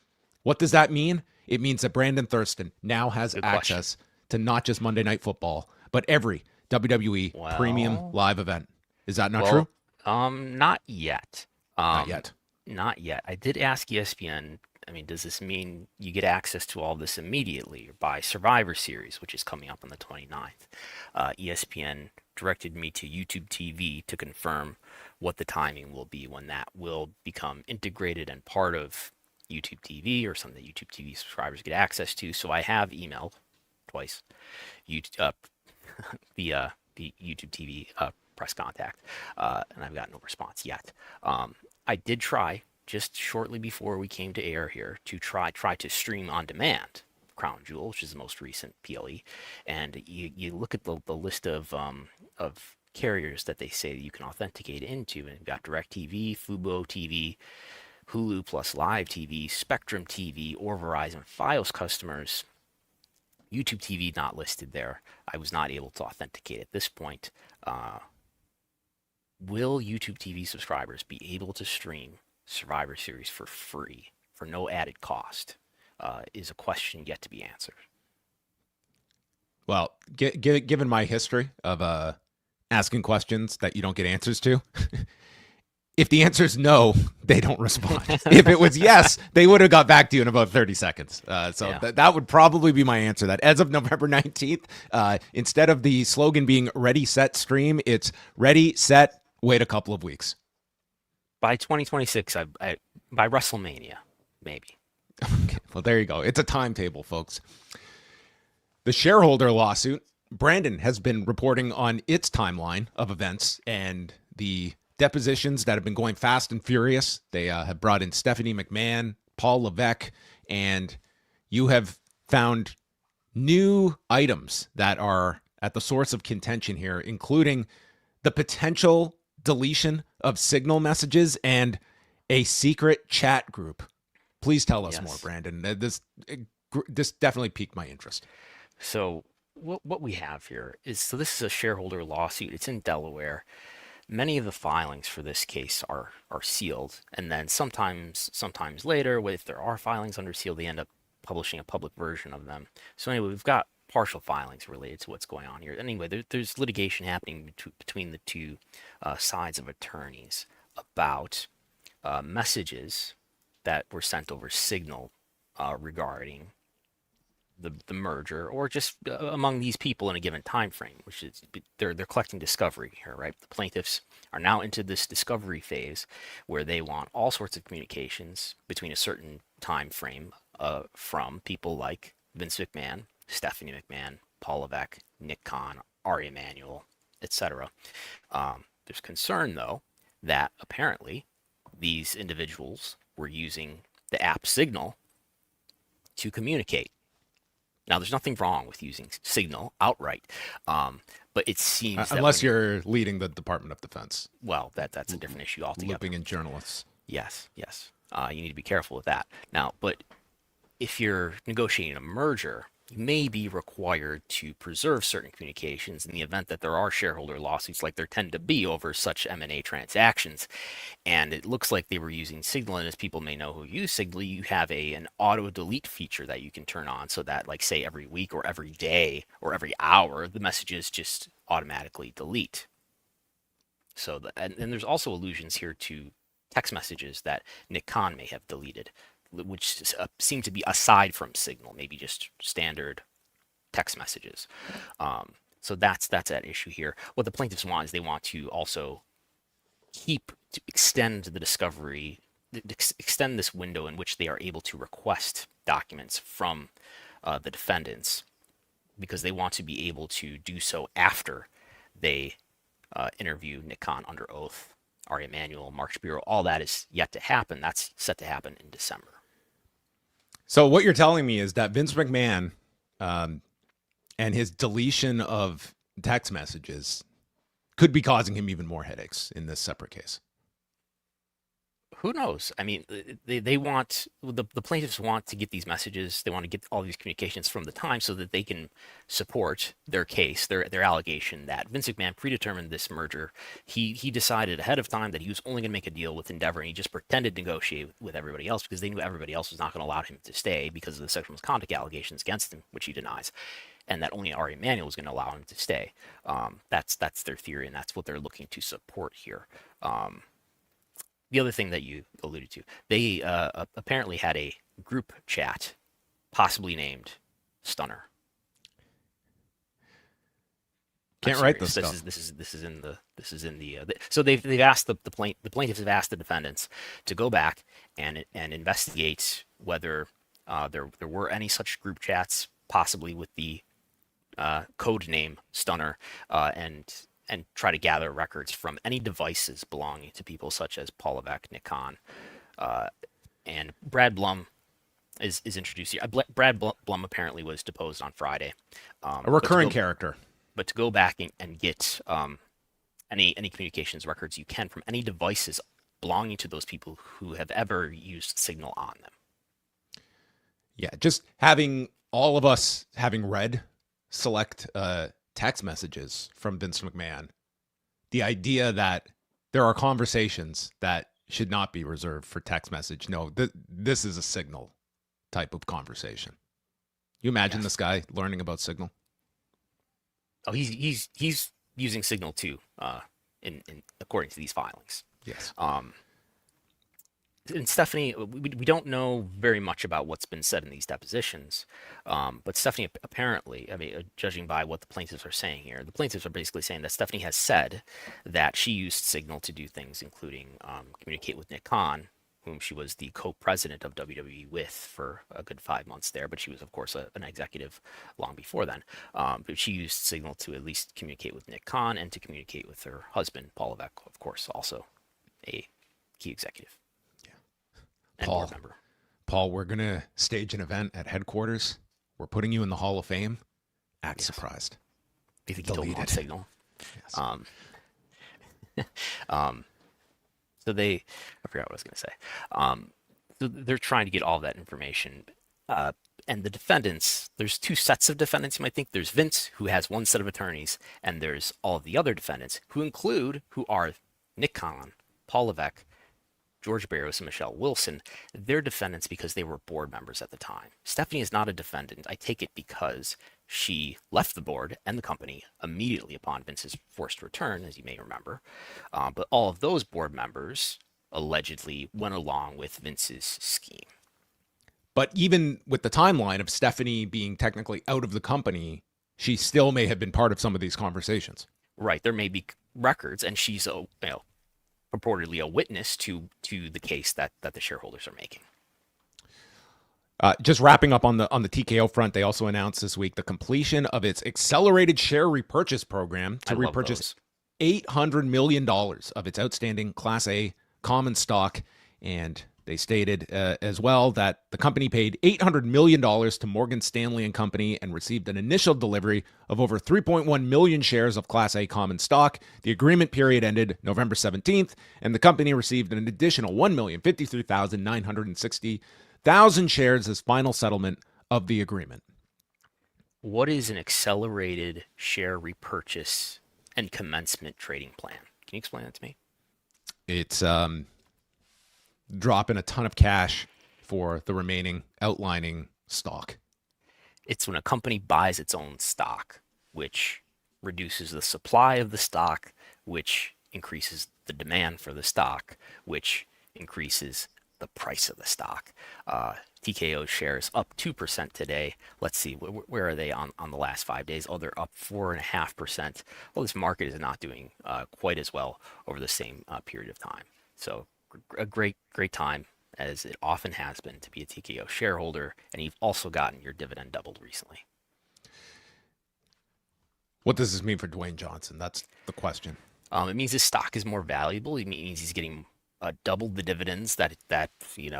What does that mean? It means that Brandon Thurston now has access to not just Monday Night Football, but every WWE premium live event. Is that not true? Not yet. Not yet. Not yet. I did ask ESPN. I mean, does this mean you get access to all this immediately by Survivor Series, which is coming up on the 29th? ESPN directed me to YouTube TV to confirm what the timing will be when that will become integrated and part of YouTube TV, or something that YouTube TV subscribers get access to. So I have emailed twice the YouTube TV press contact, and I've got no response yet. I did try just shortly before we came to air here to try to stream on demand Crown Jewel, which is the most recent PLE, and you look at the list of carriers that they say that you can authenticate into, and you've got DirecTV, Fubo TV, Hulu Plus Live TV, Spectrum TV, or Verizon Fios customers. YouTube TV not listed there. I was not able to authenticate at this point. Will YouTube TV subscribers be able to stream Survivor Series for free, for no added cost, is a question yet to be answered. Well, given my history of asking questions that you don't get answers to, if the answer is no, they don't respond. If it was yes, they would have got back to you in about 30 seconds. That would probably be my answer. That as of November 19th, instead of the slogan being ready, set, stream, it's ready, set, wait a couple of weeks. By 2026, by WrestleMania, maybe. Okay, well, there you go. It's a timetable, folks. The shareholder lawsuit, Brandon has been reporting on its timeline of events and the depositions that have been going fast and furious. They have brought in Stephanie McMahon, Paul Levesque, and you have found new items that are at the source of contention here, including the potential deletion of signal messages and a secret chat group. Please tell us more, Brandon. This definitely piqued my interest. So what we have here is, this is a shareholder lawsuit. It's in Delaware. Many of the filings for this case are sealed, and then sometimes later, if there are filings under seal, they end up publishing a public version of them. So anyway, we've got partial filings related to what's going on here. Anyway, there's litigation happening between the two sides of attorneys about messages that were sent over Signal regarding the merger, or just among these people in a given time frame, which is they're collecting discovery here, right? The plaintiffs are now into this discovery phase where they want all sorts of communications between a certain time frame from people like Vince McMahon, Stephanie McMahon, Paul Levesque, Nick Khan, Ari Emanuel, etc. There's concern, though, that apparently these individuals were using the app Signal to communicate. Now, there's nothing wrong with using Signal outright, but it seems that unless you're leading the Department of Defense. Well, that's a different issue altogether. Looping in journalists. Yes. You need to be careful with that. Now, but if you're negotiating a merger, you may be required to preserve certain communications in the event that there are shareholder lawsuits, like there tend to be over such M&A transactions. And it looks like they were using Signal, and as people may know who use Signal, you have an auto delete feature that you can turn on, so that, like, say every week or every day or every hour, the messages just automatically delete. So and there's also allusions here to text messages that Nick Khan may have deleted, which seem to be aside from Signal, maybe just standard text messages. So that's that issue here. What the plaintiffs want is they want to also extend the discovery, extend this window in which they are able to request documents from the defendants, because they want to be able to do so after they interview Nick Khan under oath, Ari Emanuel, Mark Shapiro. All that is yet to happen. That's set to happen in December. So what you're telling me is that Vince McMahon and his deletion of text messages could be causing him even more headaches in this separate case. Who knows? I mean, they want, the plaintiffs want to get these messages. They want to get all these communications from the Times so that they can support their case, their allegation that Vince McMahon predetermined this merger. He decided ahead of time that he was only going to make a deal with Endeavor, and he just pretended to negotiate with everybody else because they knew everybody else was not going to allow him to stay because of the sexual misconduct allegations against him, which he denies, and that only Ari Emanuel was going to allow him to stay. That's their theory, and that's what they're looking to support here. The other thing that you alluded to, they apparently had a group chat, possibly named Stunner. Can't write this stuff. This is in the so they've asked the plaintiffs have asked the defendants to go back and investigate whether there were any such group chats, possibly with the code name Stunner, and try to gather records from any devices belonging to people such as Pollock, Nick Khan, and Brad Blum is introduced here. Brad Blum apparently was deposed on Friday. A recurring character. But to go back and get any communications records you can from any devices belonging to those people who have ever used Signal on them. Yeah, just having all of us having read select text messages from Vince McMahon, the idea that there are conversations that should not be reserved for text message. No, this is a Signal type of conversation. You imagine this guy learning about Signal? Oh, he's using Signal too, in according to these filings. Yes. And Stephanie, we don't know very much about what's been said in these depositions, but Stephanie apparently, I mean, judging by what the plaintiffs are saying here, the plaintiffs are basically saying that Stephanie has said that she used Signal to do things, including communicate with Nick Khan, whom she was the co-president of WWE with for a good 5 months there, but she was, of course, an executive long before then. But she used Signal to at least communicate with Nick Khan and to communicate with her husband, Pollock, of course, also a key executive. Yeah. And board member. Paul, we're going to stage an event at headquarters. We're putting you in the Hall of Fame. Act surprised. Do you think he told them on Signal? Yes. So I forgot what I was going to say. So they're trying to get all of that information. And the defendants, there's two sets of defendants, you might think. There's Vince, who has one set of attorneys, and there's all of the other defendants, who are Nick Khan, Paul Levesque, George Barros, and Michelle Wilson. They're defendants because they were board members at the time. Stephanie is not a defendant. I take it because she left the board and the company immediately upon Vince's forced return, as you may remember. But all of those board members allegedly went along with Vince's scheme. But even with the timeline of Stephanie being technically out of the company, she still may have been part of some of these conversations. Right. There may be records, and she's purportedly a witness to the case that the shareholders are making. Just wrapping up on the TKO front, they also announced this week the completion of its accelerated share repurchase program to repurchase $800 million of its outstanding Class A common stock. And they stated as well that the company paid $800 million to Morgan Stanley & Company and received an initial delivery of over 3.1 million shares of Class A common stock. The agreement period ended November 17th, and the company received an additional 1,053,960 shares as final settlement of the agreement. What is an accelerated share repurchase and commencement trading plan? Can you explain that to me? It's dropping a ton of cash for the remaining outlining stock. It's when a company buys its own stock, which reduces the supply of the stock, which increases the demand for the stock, which increases the price of the stock. TKO shares up 2% today. Let's see, where are they on the last 5 days? Oh, they're up 4.5%. Well, this market is not doing quite as well over the same period of time. So a great time, as it often has been, to be a TKO shareholder, and you've also gotten your dividend doubled recently. What does this mean for Dwayne Johnson? That's the question. It means his stock is more valuable. It means he's getting doubled the dividends that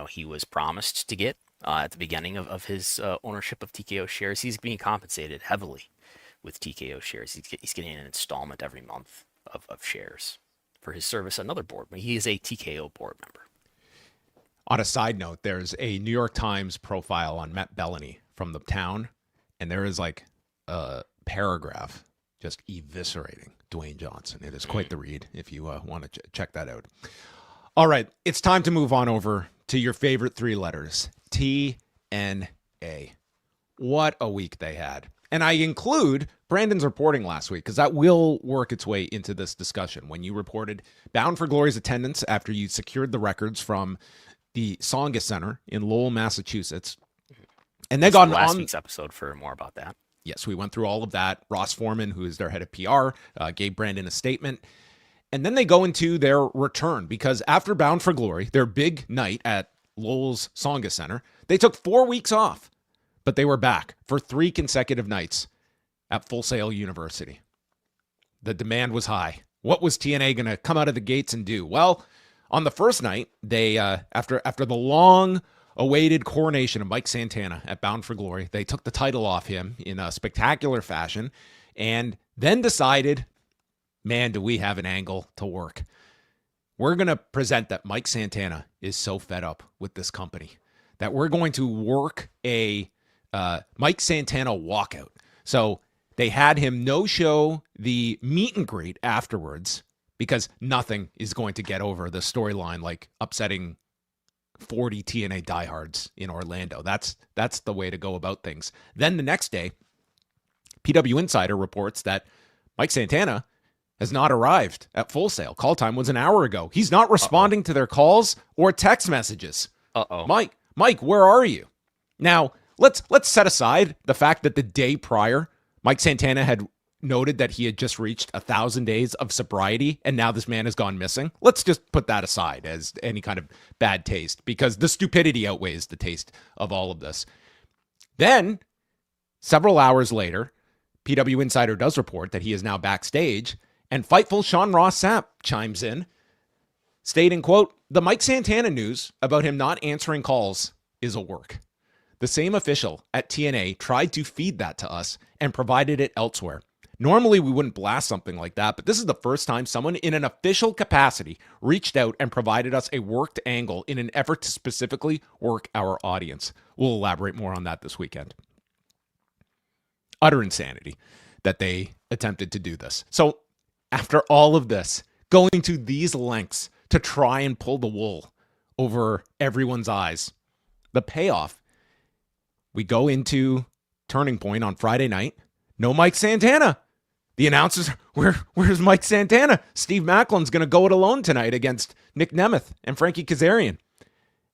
he was promised to get at the beginning of his ownership of TKO shares. He's being compensated heavily with TKO shares. He's getting an installment every month of shares for his service on another board. He is a TKO board member. On a side note, there's a New York Times profile on Matt Bellany from the town, and there is like a paragraph just eviscerating Dwayne Johnson. It is quite the read if you want to check that out. All right, it's time to move on over to your favorite three letters, TNA. What a week they had. And I include Brandon's reporting last week because that will work its way into this discussion. When you reported Bound for Glory's attendance after you secured the records from the Tsongas Center in Lowell, Massachusetts. And then got last on week's episode for more about that. Yes, we went through all of that. Ross Foreman, who is their head of PR, gave Brandon a statement. And then they go into their return because after Bound for Glory, their big night at Lowell's Tsongas Center, they took 4 weeks off. But they were back for 3 consecutive nights at Full Sail University. The demand was high. What was TNA going to come out of the gates and do? Well, on the first night, they after the long-awaited coronation of Mike Santana at Bound for Glory, they took the title off him in a spectacular fashion and then decided, man, do we have an angle to work. We're going to present that Mike Santana is so fed up with this company that we're going to work a Mike Santana walkout. So they had him no-show the meet and greet afterwards because nothing is going to get over the storyline like upsetting 40 TNA diehards in Orlando. That's the way to go about things. Then the next day, PW Insider reports that Mike Santana has not arrived at Full Sail. Call time was an hour ago. He's not responding to their calls or text messages. Mike, where are you? Now, let's set aside the fact that the day prior, Mike Santana had noted that he had just reached 1,000 days of sobriety, and now this man has gone missing. Let's just put that aside as any kind of bad taste, because the stupidity outweighs the taste of all of this. Then, several hours later, PW Insider does report that he is now backstage, and Fightful Sean Ross Sapp chimes in, stating, quote, "The Mike Santana news about him not answering calls is a work. The same official at TNA tried to feed that to us and provided it elsewhere. Normally we wouldn't blast something like that, but this is the first time someone in an official capacity reached out and provided us a worked angle in an effort to specifically work our audience." We'll elaborate more on that this weekend. Utter insanity that they attempted to do this. So after all of this, going to these lengths to try and pull the wool over everyone's eyes, the payoff, we go into Turning Point on Friday night. No Mike Santana. The announcers, where's Mike Santana? Steve Macklin's going to go it alone tonight against Nick Nemeth and Frankie Kazarian.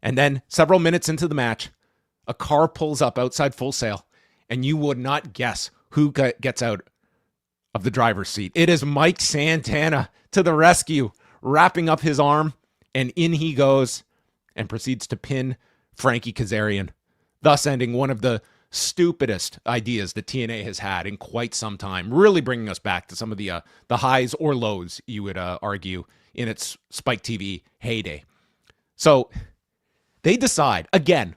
And then several minutes into the match, a car pulls up outside Full Sail, and you would not guess who gets out of the driver's seat. It is Mike Santana to the rescue, wrapping up his arm, and in he goes and proceeds to pin Frankie Kazarian, thus ending one of the stupidest ideas that TNA has had in quite some time, really bringing us back to some of the highs or lows, you would argue, in its Spike TV heyday. So they decide, again,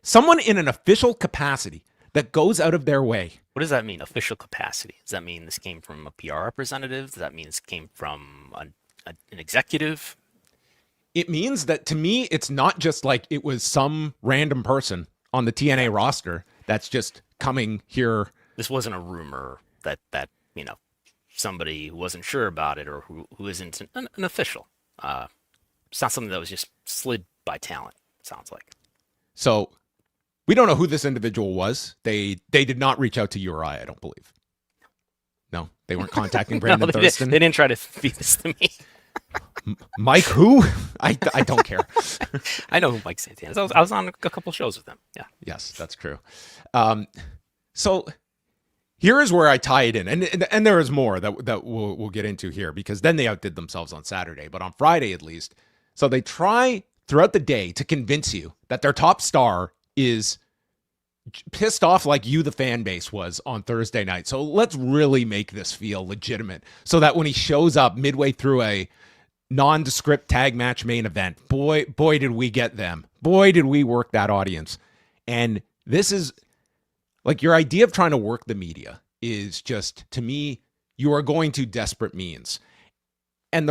someone in an official capacity that goes out of their way. What does that mean, official capacity? Does that mean this came from a PR representative? Does that mean this came from an executive? It means that, to me, it's not just like it was some random person on the TNA roster that's just coming here. This wasn't a rumor that somebody who wasn't sure about it or who isn't an official. It's not something that was just slid by talent, it sounds like. So we don't know who this individual was. They did not reach out to Uri, I don't believe. No, they weren't contacting Brandon Thurston. They didn't try to feed this to me. Mike who? I don't care. I know who Mike Santana is. I was on a couple shows with him. Yeah. Yes, that's true. So here is where I tie it in. And there is more that we'll get into here, because then they outdid themselves on Saturday. But on Friday, at least, so they try throughout the day to convince you that their top star is pissed off like you, the fan base, was on Thursday night. So let's really make this feel legitimate so that when he shows up midway through a nondescript tag match main event, boy, did we get them. Boy, did we work that audience. And this is like, your idea of trying to work the media is just, to me, you are going to desperate means. And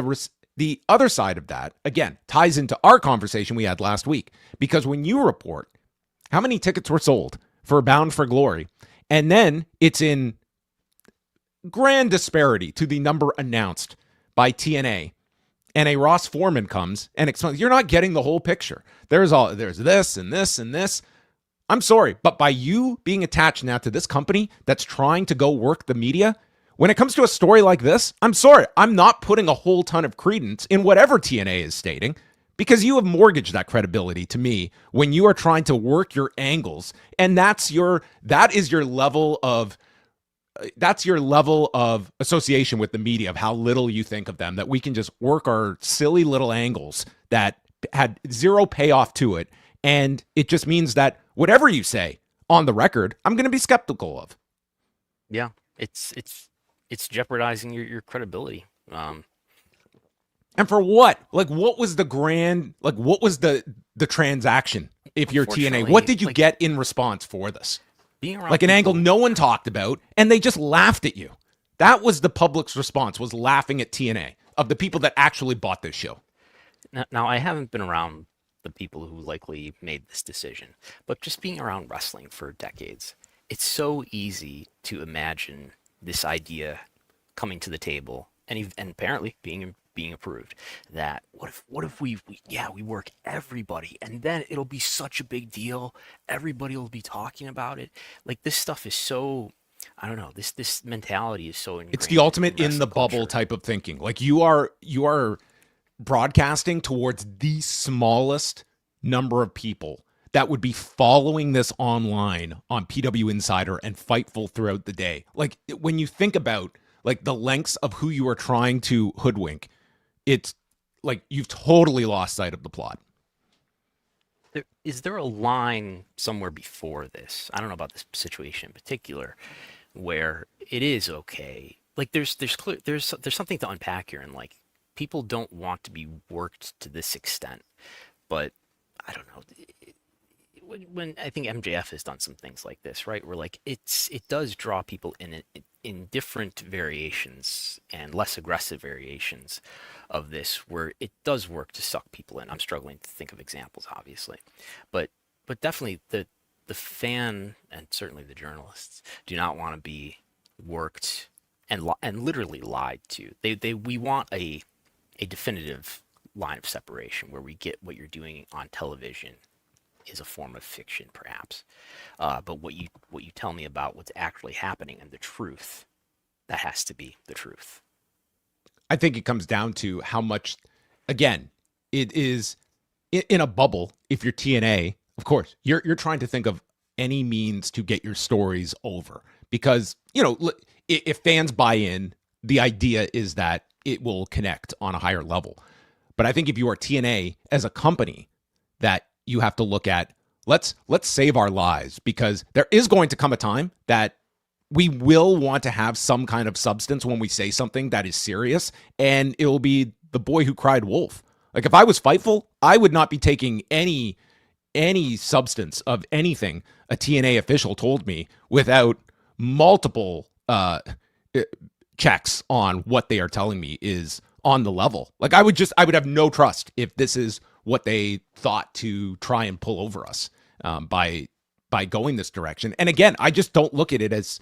the other side of that, again, ties into our conversation we had last week, because when you report how many tickets were sold for Bound for Glory, and then it's in grand disparity to the number announced by TNA, and a Ross Foreman comes and explains, you're not getting the whole picture. There's this and this and this. I'm sorry, but by you being attached now to this company that's trying to go work the media, when it comes to a story like this, I'm sorry, I'm not putting a whole ton of credence in whatever TNA is stating, because you have mortgaged that credibility to me when you are trying to work your angles, and that is your level of association with the media, of how little you think of them, that we can just work our silly little angles that had zero payoff to it. And it just means that whatever you say on the record, I'm going to be skeptical of. Yeah, it's jeopardizing your credibility. And for what? Like, what was the grand, like, what was the transaction if you're TNA? What did you get in response for this? Being around like an angle no one talked about, and they just laughed at you. That was the public's response, was laughing at TNA, of the people that actually bought this show. Now, I haven't been around the people who likely made this decision, but just being around wrestling for decades, it's so easy to imagine this idea coming to the table and apparently being approved. That what if we work everybody, and then it'll be such a big deal. Everybody will be talking about it. Like, this stuff is so, I don't know. This mentality is so ingrained. It's the ultimate in the bubble type of thinking. Like, you are broadcasting towards the smallest number of people that would be following this online on PW Insider and Fightful throughout the day. Like, when you think about like the lengths of who you are trying to hoodwink, it's like you've totally lost sight of the plot. Is there a line somewhere before this? I don't know about this situation in particular, where it is okay. Like, there's something to unpack here, and like, people don't want to be worked to this extent, but I don't know. When I think MJF has done some things like this, right, where like it does draw people in different variations and less aggressive variations of this, where it does work to suck people in. I'm struggling to think of examples, obviously, but definitely the fan and certainly the journalists do not want to be worked and literally lied to. We want a definitive line of separation where we get what you're doing on television is a form of fiction, perhaps, but what you tell me about what's actually happening and the truth, that has to be the truth. I think it comes down to how much, again, it is in a bubble. If you're TNA, of course, you're trying to think of any means to get your stories over, because, you know, if fans buy in, the idea is that it will connect on a higher level. But I think if you are TNA as a company, that you have to look at, let's save our lives, because there is going to come a time that we will want to have some kind of substance when we say something that is serious, and it will be the boy who cried wolf. Like, if I was Fightful, I would not be taking any substance of anything a TNA official told me without multiple checks on what they are telling me is on the level. Like, I would have no trust if this is what they thought to try and pull over us by going this direction. And again, I just don't look at it as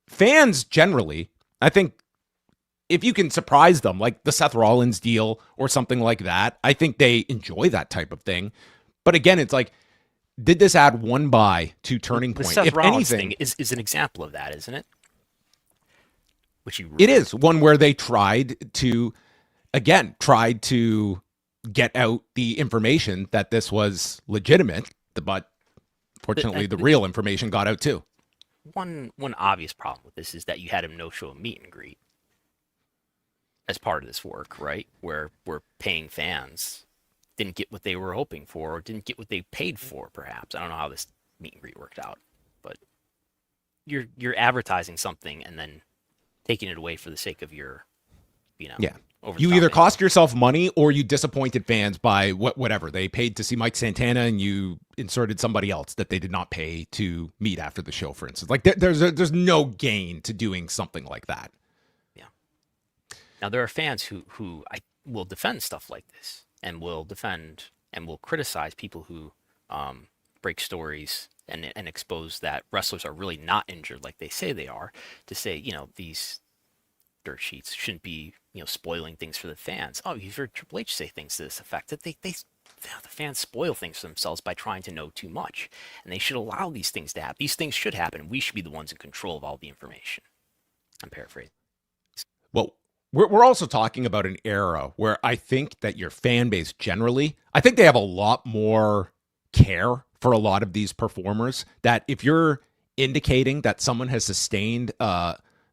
fans generally. I think if you can surprise them, like the Seth Rollins deal or something like that, I think they enjoy that type of thing. But again, it's like, did this add one buy to Turning Point? The Seth If Rollins anything, thing is an example of that, isn't it? It is one where they tried to get out the information that this was legitimate, but fortunately the real information got out too. One obvious problem with this is that you had him no-show a meet and greet as part of this work, right? Where paying fans didn't get what they were hoping for, or didn't get what they paid for, perhaps. I don't know how this meet and greet worked out, but you're advertising something and then taking it away for the sake of your, yeah. You either cost yourself money or you disappointed fans by whatever. They paid to see Mike Santana and you inserted somebody else that they did not pay to meet after the show, for instance. Like, there's no gain to doing something like that. Yeah. Now, there are fans who will defend stuff like this and will defend and will criticize people who break stories and expose that wrestlers are really not injured like they say they are, to say, these dirt sheets shouldn't be, spoiling things for the fans. Oh, you've heard Triple H say things to this effect, that they the fans spoil things for themselves by trying to know too much, and they should allow these things to happen. These things should happen, and we should be the ones in control of all the information. I'm paraphrasing. Well, we're also talking about an era where I think that your fan base generally, I think they have a lot more care for a lot of these performers, that if you're indicating that someone has sustained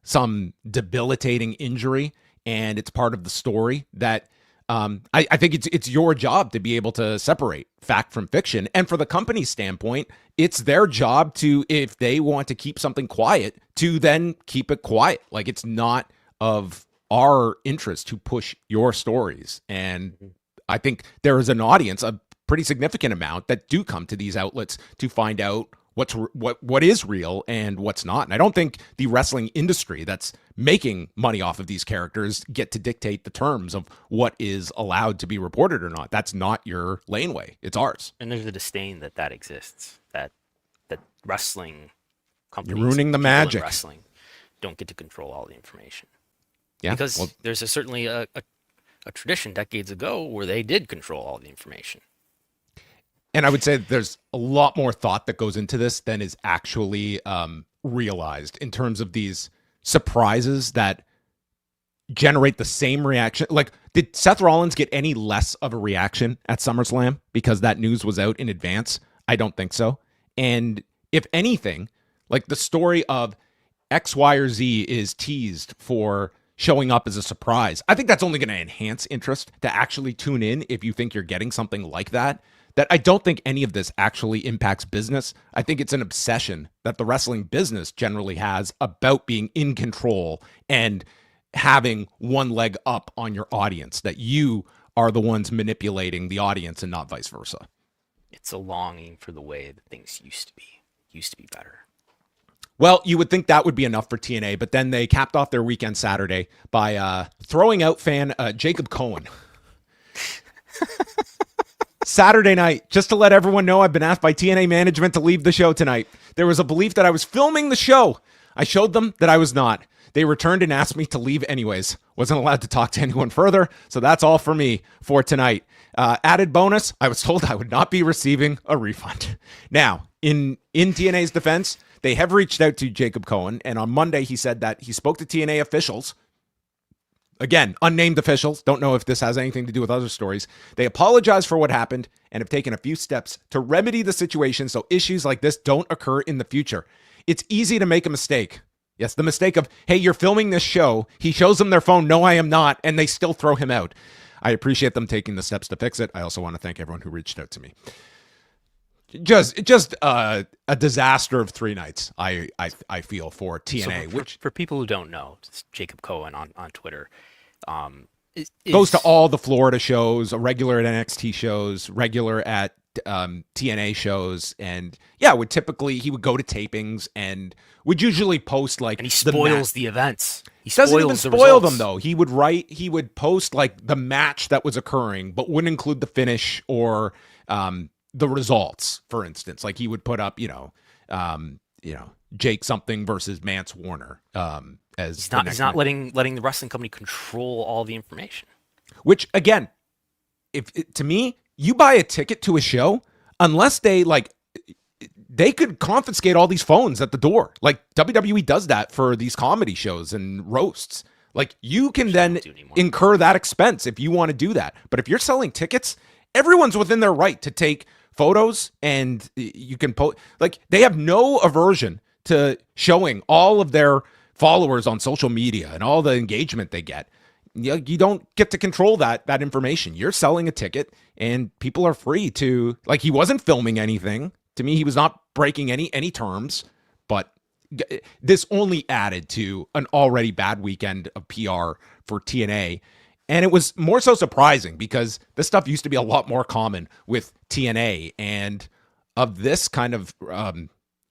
some debilitating injury and it's part of the story, that I think it's your job to be able to separate fact from fiction. And for the company's standpoint, it's their job to, if they want to keep something quiet, to then keep it quiet. Like, it's not of our interest to push your stories. And I think there is an audience, a pretty significant amount, that do come to these outlets to find out what is real and what's not. And I don't think the wrestling industry that's making money off of these characters get to dictate the terms of what is allowed to be reported or not. That's not your laneway. It's ours. And there's a disdain that exists, that wrestling companies, you're ruining the magic. Wrestling don't get to control all the information. Yeah, because there's certainly a tradition decades ago where they did control all the information. And I would say there's a lot more thought that goes into this than is actually realized in terms of these surprises that generate the same reaction. Like, did Seth Rollins get any less of a reaction at SummerSlam because that news was out in advance? I don't think so. And if anything, like, the story of X, Y, or Z is teased for showing up as a surprise, I think that's only going to enhance interest to actually tune in if you think you're getting something like that. That I don't think any of this actually impacts business. I think it's an obsession that the wrestling business generally has about being in control and having one leg up on your audience, that you are the ones manipulating the audience and not vice versa. It's a longing for the way that things used to be better. Well, you would think that would be enough for TNA, but then they capped off their weekend Saturday by throwing out fan Jacob Cohen. Saturday night, just to let everyone know, I've been asked by TNA management to leave the show tonight. There was a belief that I was filming the show. I showed them that I was not. They returned and asked me to leave anyways. Wasn't allowed to talk to anyone further, so that's all for me for tonight. Added bonus, I was told I would not be receiving a refund. Now, in TNA's defense, they have reached out to Jacob Cohen, and on Monday he said that he spoke to TNA officials. Again, unnamed officials. Don't know if this has anything to do with other stories. They apologize for what happened and have taken a few steps to remedy the situation so issues like this don't occur in the future. It's easy to make a mistake. Yes, the mistake of, hey, you're filming this show. He shows them their phone. No, I am not. And they still throw him out. I appreciate them taking the steps to fix it. I also want to thank everyone who reached out to me. Just a disaster of 3 nights, I feel, for TNA. So for people who don't know, it's Jacob Cohen on Twitter. Goes to all the Florida shows, a regular at NXT shows, regular at TNA shows, and he would go to tapings and would usually post like, and he spoils the events. He doesn't even spoil them though. He would post like the match that was occurring, but wouldn't include the finish or the results. For instance, like he would put up, Jake something versus Mance Warner. As he's not letting the wrestling company control all the information. Which again, to me, you buy a ticket to a show, unless they could confiscate all these phones at the door. Like WWE does that for these comedy shows and roasts. Like you can then incur that expense if you want to do that. But if you're selling tickets, everyone's within their right to take photos, and you can post. Like they have no aversion to showing all of their followers on social media and all the engagement they get. You don't get to control that information. You're selling a ticket, and people are free to, like, he wasn't filming anything. To me, he was not breaking any terms, but this only added to an already bad weekend of PR for TNA. And it was more so surprising because this stuff used to be a lot more common with TNA, and of this kind of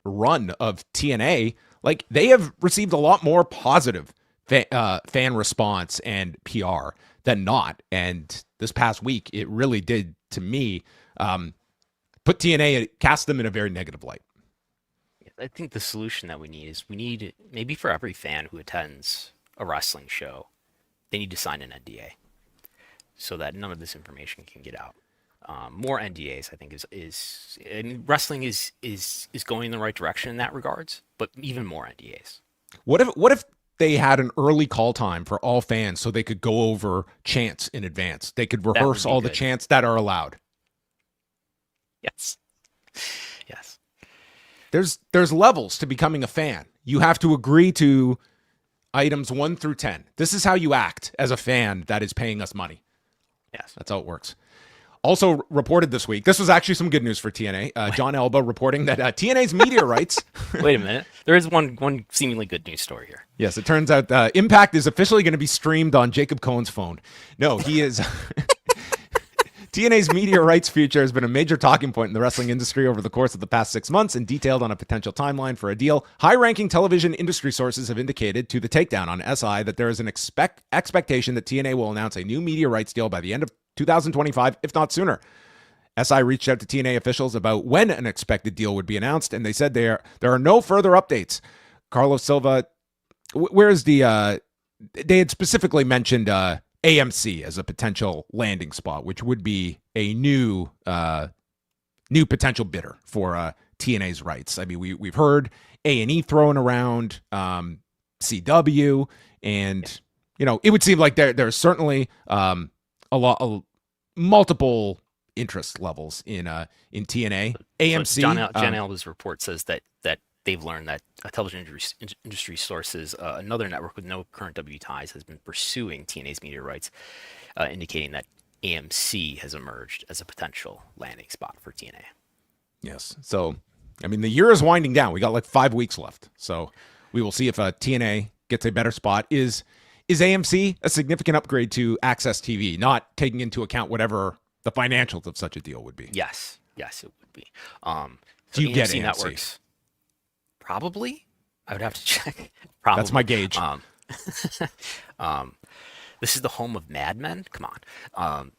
run of TNA, like they have received a lot more positive fan response and PR than not. And this past week, it really did, to me, put TNA, cast them in a very negative light. I think the solution that we need maybe for every fan who attends a wrestling show, they need to sign an NDA so that none of this information can get out. More NDAs, I think, is I mean, wrestling is going in the right direction in that regards, but even more NDAs. What if they had an early call time for all fans so they could go over chants in advance? They could rehearse all the chants that are allowed. Yes. Yes. There's levels to becoming a fan. You have to agree to items 1 through 10. This is how you act as a fan that is paying us money. Yes. That's how it works. Also reported this week, this was actually some good news for TNA. John Elba reporting that TNA's media rights. Wait a minute. There is one seemingly good news story here. Yes, it turns out Impact is officially going to be streamed on Jacob Cohen's phone. No, he is. TNA's media rights future has been a major talking point in the wrestling industry over the course of the past 6 months and detailed on a potential timeline for a deal. High-ranking television industry sources have indicated to the Takedown on SI that there is an expectation that TNA will announce a new media rights deal by the end of 2025, if not sooner. SI reached out to TNA officials about when an expected deal would be announced, and they said there are no further updates. Carlos Silva, where's the... they had specifically mentioned... AMC as a potential landing spot, which would be a new potential bidder for TNA's rights. I mean, we've heard A&E thrown around, CW, and it would seem like there's certainly multiple interest levels in TNA. AMC. John Elba's report says that they've learned that television industry sources, another network with no current W ties, has been pursuing TNA's media rights, indicating that AMC has emerged as a potential landing spot for TNA. Yes. So, I mean, the year is winding down. We got like 5 weeks left. So we will see if TNA gets a better spot. Is AMC a significant upgrade to Access TV, not taking into account whatever the financials of such a deal would be? Yes, it would be. Do you get AMC? Networks? Probably. I would have to check. Probably. That's my gauge. This is the home of Mad Men. Come on.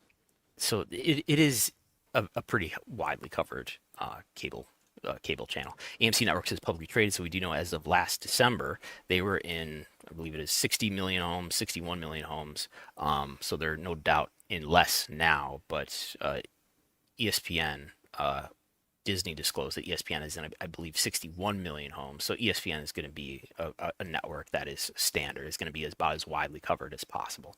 So it is a pretty widely covered cable channel. AMC Networks is publicly traded, so we do know as of last December they were in, I believe it is 60 million homes, 61 million homes. So they're no doubt in less now, but ESPN. Disney disclosed that ESPN is in, I believe, 61 million homes. So ESPN is going to be a network that is standard. It's going to be about as widely covered as possible.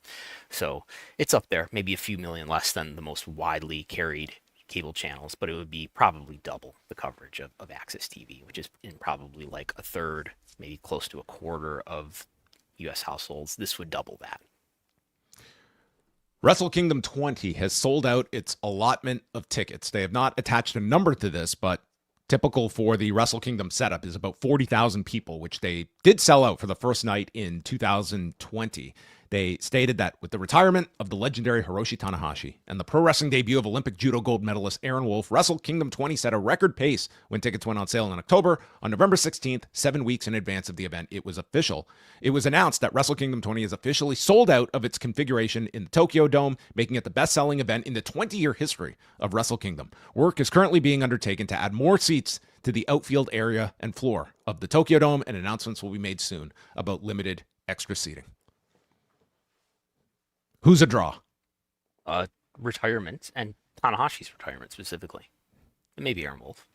So it's up there, maybe a few million less than the most widely carried cable channels, but it would be probably double the coverage of Access TV, which is in probably like a third, maybe close to a quarter of U.S. households. This would double that. Wrestle Kingdom 20 has sold out its allotment of tickets. They have not attached a number to this, but typical for the Wrestle Kingdom setup is about 40,000 people, which they did sell out for the first night in 2020. They stated that with the retirement of the legendary Hiroshi Tanahashi and the pro wrestling debut of Olympic judo gold medalist Aaron Wolf, Wrestle Kingdom 20 set a record pace when tickets went on sale in October. On November 16th, 7 weeks in advance of the event, it was official. It was announced that Wrestle Kingdom 20 is officially sold out of its configuration in the Tokyo Dome, making it the best-selling event in the 20-year history of Wrestle Kingdom. Work is currently being undertaken to add more seats to the outfield area and floor of the Tokyo Dome, and announcements will be made soon about limited extra seating. Who's a draw? Retirement, and Tanahashi's retirement specifically. And maybe Aaron Wolf.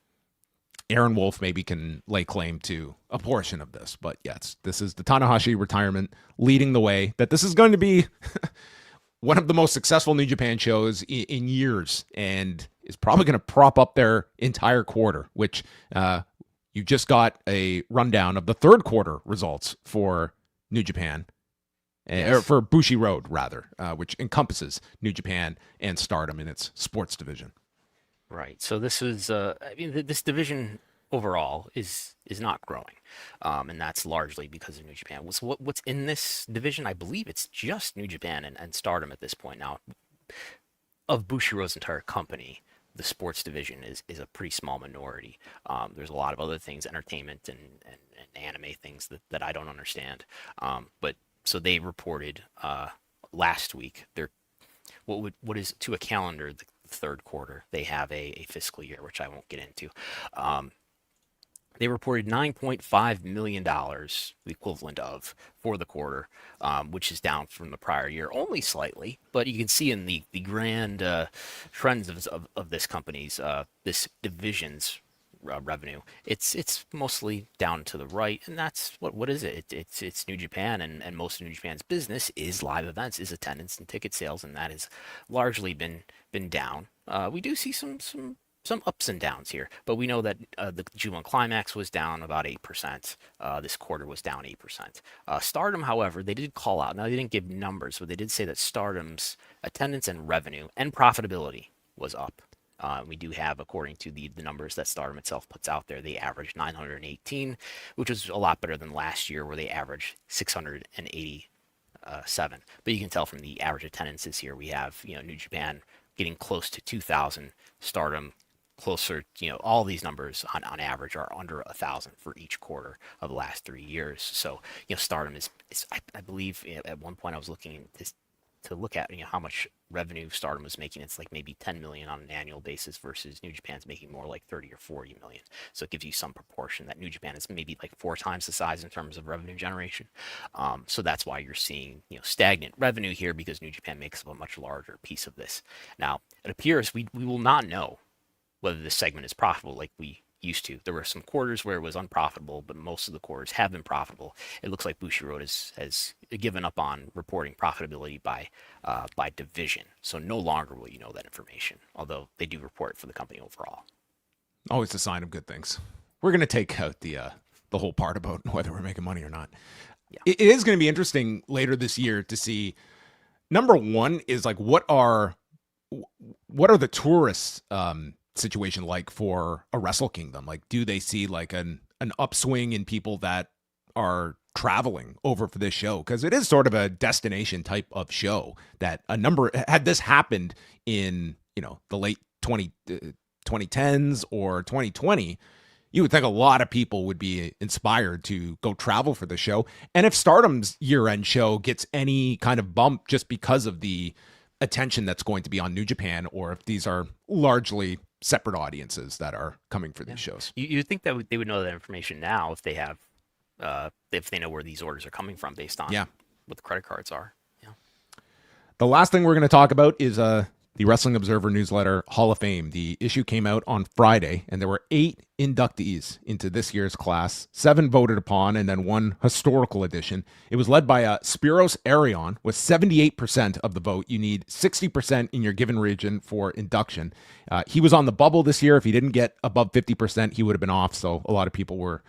Aaron Wolf maybe can lay claim to a portion of this, but yes, this is the Tanahashi retirement leading the way. That this is going to be one of the most successful New Japan shows in years, and is probably going to prop up their entire quarter, which you just got a rundown of the third quarter results for New Japan. Or for Bushiroad, rather, which encompasses New Japan and Stardom in its sports division. Right. So this is, this division overall is not growing, and that's largely because of New Japan. What's in this division? I believe it's just New Japan and Stardom at this point now. Of Bushiroad's entire company, the sports division is a pretty small minority. There's a lot of other things, entertainment and anime things that I don't understand, but. So they reported last week what is to a calendar the third quarter. They have a fiscal year, which I won't get into. They reported $9.5 million, the equivalent of, for the quarter, which is down from the prior year, only slightly. But you can see in the grand trends of this company's, this division's revenue, it's mostly down to the right, and that's what is it? It's New Japan, and most of New Japan's business is live events, is attendance and ticket sales, and that has largely been down. We do see some ups and downs here, but we know that the G1 Climax was down about 8%. This quarter was down 8%. Stardom, however, they did call out. Now, they didn't give numbers, but they did say that Stardom's attendance and revenue and profitability was up. We do have, according to the numbers that Stardom itself puts out there, they averaged 918, which was a lot better than last year, where they averaged 687. But you can tell from the average attendances here, we have, New Japan getting close to 2,000, Stardom closer, all these numbers on average are under 1,000 for each quarter of the last 3 years. So, Stardom is I believe at one point I was looking to look at, how much revenue Stardom was making. It's like maybe 10 million on an annual basis versus New Japan's making more like 30 or 40 million. So it gives you some proportion that New Japan is maybe like 4 times the size in terms of revenue generation. So that's why you're seeing, stagnant revenue here, because New Japan makes up a much larger piece of this. Now, it appears we will not know whether this segment is profitable like we used to. There were some quarters where it was unprofitable, but most of the quarters have been profitable. It looks like Bushiroad has given up on reporting profitability by division. So no longer will you know that information, although they do report it for the company overall. Always a sign of good things. We're going to take out the whole part about whether we're making money or not. Yeah. It is going to be interesting later this year to see, number one is like, what are the tourists situation like for a Wrestle Kingdom? Like, do they see like an upswing in people that are traveling over for this show? Because it is sort of a destination type of show that had this happened in, the late 2010s or 2020, you would think a lot of people would be inspired to go travel for the show. And if Stardom's year-end show gets any kind of bump just because of the attention that's going to be on New Japan, or if these are largely separate audiences that are coming for these shows. You think that they would know that information now if they have, if they know where these orders are coming from based on what the credit cards are. Yeah. The last thing we're going to talk about is the Wrestling Observer newsletter Hall of Fame. The issue came out on Friday, and there were 8 inductees into this year's class, 7 voted upon, and then 1 historical edition. It was led by Spiros Arion with 78% of the vote. You need 60% in your given region for induction. He was on the bubble this year. If he didn't get above 50%, he would have been off, so a lot of people were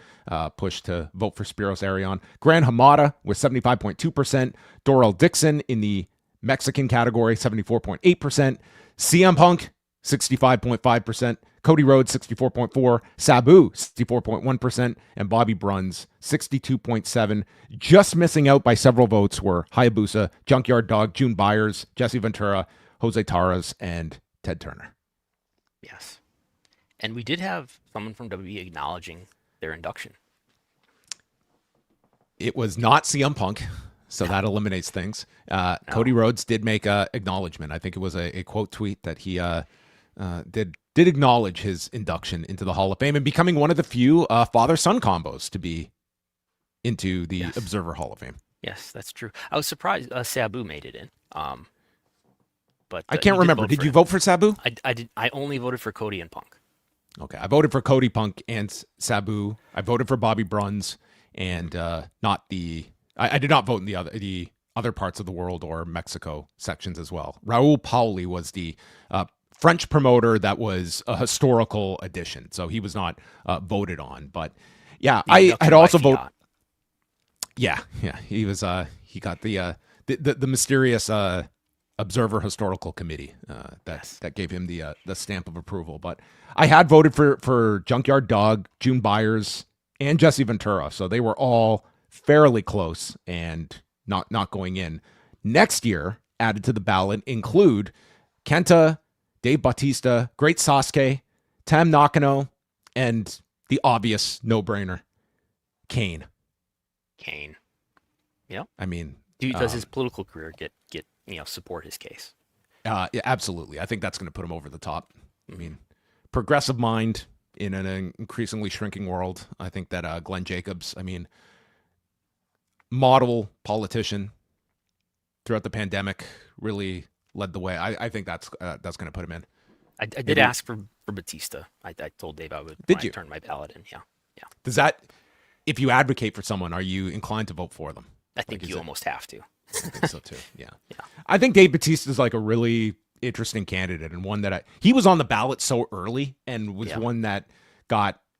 pushed to vote for Spiros Arion. Gran Hamada with 75.2%. Dorel Dixon in the Mexican category, 74.8%. CM Punk, 65.5%. Cody Rhodes, 64.4%. Sabu, 64.1%. And Bobby Bruns, 62.7%. Just missing out by several votes were Hayabusa, Junkyard Dog, June Byers, Jesse Ventura, Jose Taras, and Ted Turner. Yes. And we did have someone from WWE acknowledging their induction. It was not CM Punk. So that eliminates things. Cody Rhodes did make a acknowledgement. I think it was a quote tweet that he did acknowledge his induction into the Hall of Fame and becoming one of the few father-son combos to be into the Observer Hall of Fame. Yes, that's true. I was surprised Sabu made it in. But I can't remember. Did you vote for Sabu? I did. I only voted for Cody and Punk. Okay, I voted for Cody, Punk, and Sabu. I voted for Bobby Bruns, and not the. I did not vote in the other parts of the world or Mexico sections as well. Raul Pauli was the French promoter that was a historical addition, so he was not voted on. But yeah, I had also voted. Yeah, he was. He got the mysterious Observer Historical Committee that gave him the stamp of approval. But I had voted for Junkyard Dog, June Byers, and Jesse Ventura, so they were all fairly close and not going in. Next year, added to the ballot include Kenta, Dave Bautista, Great Sasuke, Tam Nakano, and the obvious no-brainer, Kane. Yep. I mean, does his political career get support his case? Yeah, absolutely. I think that's going to put him over the top. I mean, progressive mind, in an increasingly shrinking world. I think that Glenn Jacobs, model politician throughout the pandemic, really led the way. I think that's going to put him in. I did ask for Batista. I told Dave I would. Did you turn my ballot in? Yeah. Does that, if you advocate for someone, are you inclined to vote for them? I think you almost have to. I think so too. Yeah. I think Dave Batista is like a really interesting candidate, and one that he was on the ballot so early, and was one that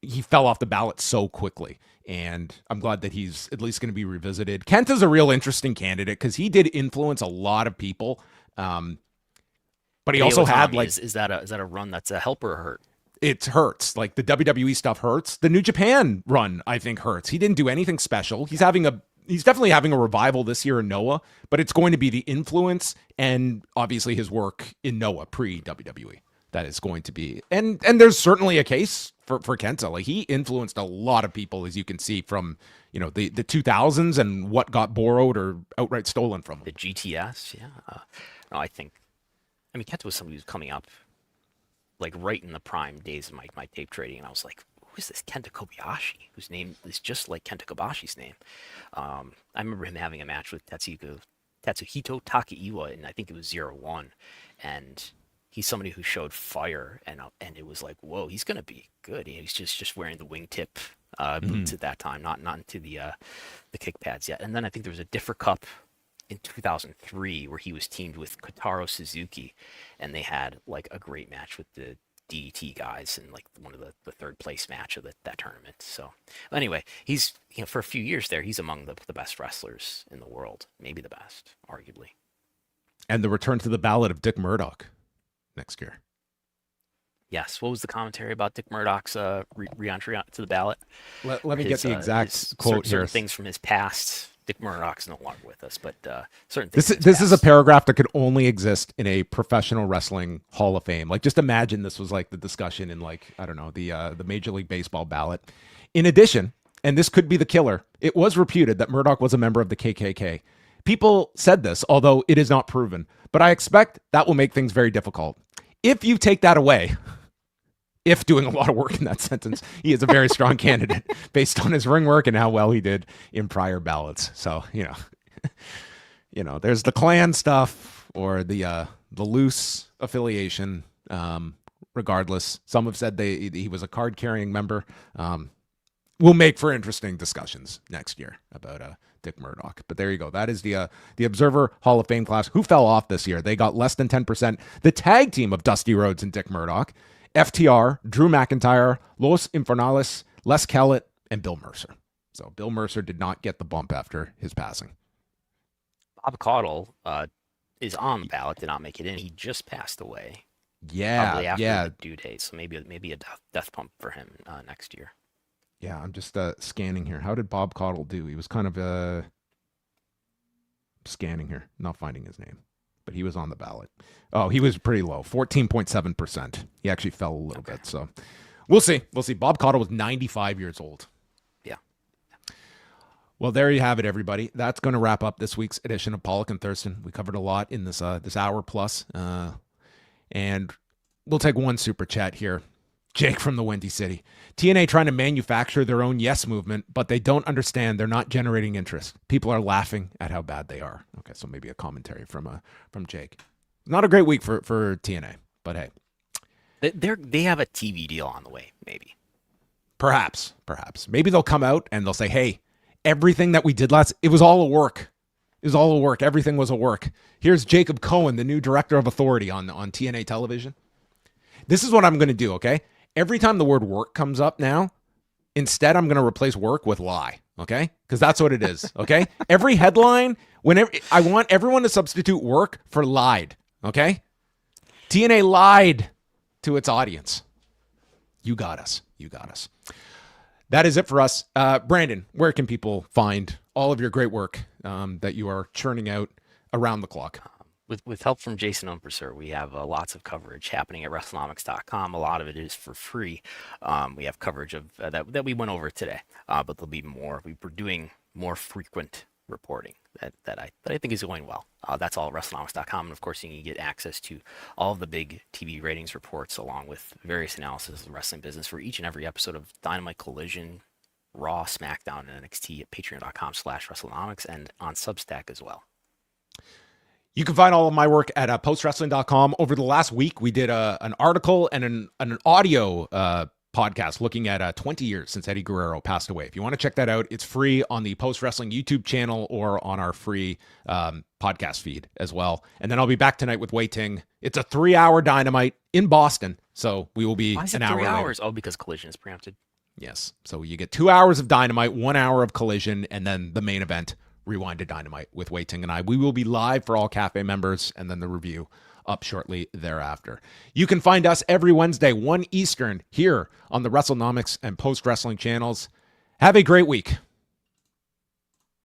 he fell off the ballot so quickly. And I'm glad that he's at least going to be revisited. Kent is a real interesting candidate because he did influence a lot of people. But he also had is that a run that's a help or a hurt? It hurts. Like the WWE stuff hurts. The New Japan run, I think, hurts. He didn't do anything special. He's definitely having a revival this year in Noah, but it's going to be the influence and obviously his work in Noah pre-WWE that is going to be. And there's certainly a case for Kenta. Like, he influenced a lot of people, as you can see from, the 2000s and what got borrowed or outright stolen from him. The GTS, yeah. No, Kenta was somebody who's coming up like right in the prime days of my tape trading, and I was like, who is this Kenta Kobayashi, whose name is just like Kenta Kobashi's name? I remember him having a match with Tatsuhito Takaiwa, and I think it was 0-1, and he's somebody who showed fire, and it was like, whoa, he's gonna be good. He's just wearing the wingtip boots at that time, not into the kick pads yet. And then I think there was a Differ Cup in 2003 where he was teamed with Kotaro Suzuki, and they had like a great match with the DDT guys, and like one of the third place match of that tournament. So anyway, he's for a few years there, he's among the best wrestlers in the world, maybe the best, arguably. And the return to the ballot of Dick Murdoch next year. Yes. What was the commentary about Dick Murdoch's re-entry to the ballot? Let me get the exact quote here. Certain things from his past. Dick Murdoch's no longer with us, but certain things. This is a paragraph that could only exist in a professional wrestling Hall of Fame. Like, just imagine this was like the discussion in, like, I don't know, the Major League Baseball ballot. In addition, and this could be the killer, it was reputed that Murdoch was a member of the KKK. People said this, although it is not proven, but I expect that will make things very difficult. If you take that away, if doing a lot of work in that sentence, he is a very strong candidate based on his ring work and how well he did in prior ballots. So, there's the Klan stuff or the loose affiliation. Regardless, some have said he was a card carrying member. We'll make for interesting discussions next year about Dick Murdoch. But there you go. That is the Observer Hall of Fame class. Who fell off this year? They got less than 10%. The tag team of Dusty Rhodes and Dick Murdoch, FTR, Drew McIntyre, Los Infernales, Les Kellett, and Bill Mercer. So Bill Mercer did not get the bump after his passing. Bob Caudle is on the ballot, did not make it in. He just passed away. Yeah, probably after the due date. So maybe a death bump for him next year. Yeah, I'm just scanning here. How did Bob Caudle do? He was kind of scanning here, not finding his name. But he was on the ballot. Oh, he was pretty low, 14.7%. He actually fell a little bit. So we'll see. Bob Caudle was 95 years old. Yeah. Well, there you have it, everybody. That's going to wrap up this week's edition of Pollock and Thurston. We covered a lot in this hour plus. And we'll take one super chat here. Jake from the Windy City. TNA trying to manufacture their own yes movement, but they don't understand they're not generating interest. People are laughing at how bad they are. Okay, so maybe a commentary from Jake. Not a great week for TNA, but hey. They have a TV deal on the way, maybe. Perhaps. Maybe they'll come out and they'll say, hey, everything that we did it was all a work. It was all a work. Everything was a work. Here's Jacob Cohen, the new director of authority on TNA television. This is what I'm going to do, okay? Every time the word work comes up now, instead I'm going to replace work with lie, okay? Because that's what it is, okay? Every headline, whenever I want everyone to substitute work for lied, okay? TNA lied to its audience. You got us. That is it for us. Brandon, where can people find all of your great work that you are churning out around the clock? With help from Jason Umperser, we have lots of coverage happening at Wrestlenomics.com. A lot of it is for free. We have coverage of that we went over today, but there'll be more. We're doing more frequent reporting that I think is going well. That's all at Wrestlenomics.com, and of course you can get access to all of the big TV ratings reports along with various analysis of the wrestling business for each and every episode of Dynamite, Collision, Raw, SmackDown, and NXT at patreon.com/Wrestlenomics and on Substack as well. You can find all of my work at postwrestling.com. Over the last week, we did an article and an audio podcast looking at 20 years since Eddie Guerrero passed away. If you want to check that out, it's free on the Post Wrestling YouTube channel or on our free podcast feed as well. And then I'll be back tonight with Wei Ting. It's a 3-hour Dynamite in Boston, so we will be an hour 3 later. hours? Oh, because Collision is preempted. Yes. So you get 2 hours of Dynamite, 1 hour of Collision, and then the main event, Rewind to Dynamite with Wei Ting and I. We will be live for all Cafe members, and then the review up shortly thereafter. You can find us every Wednesday, 1 Eastern, here on the Wrestlenomics and Post Wrestling channels. Have a great week.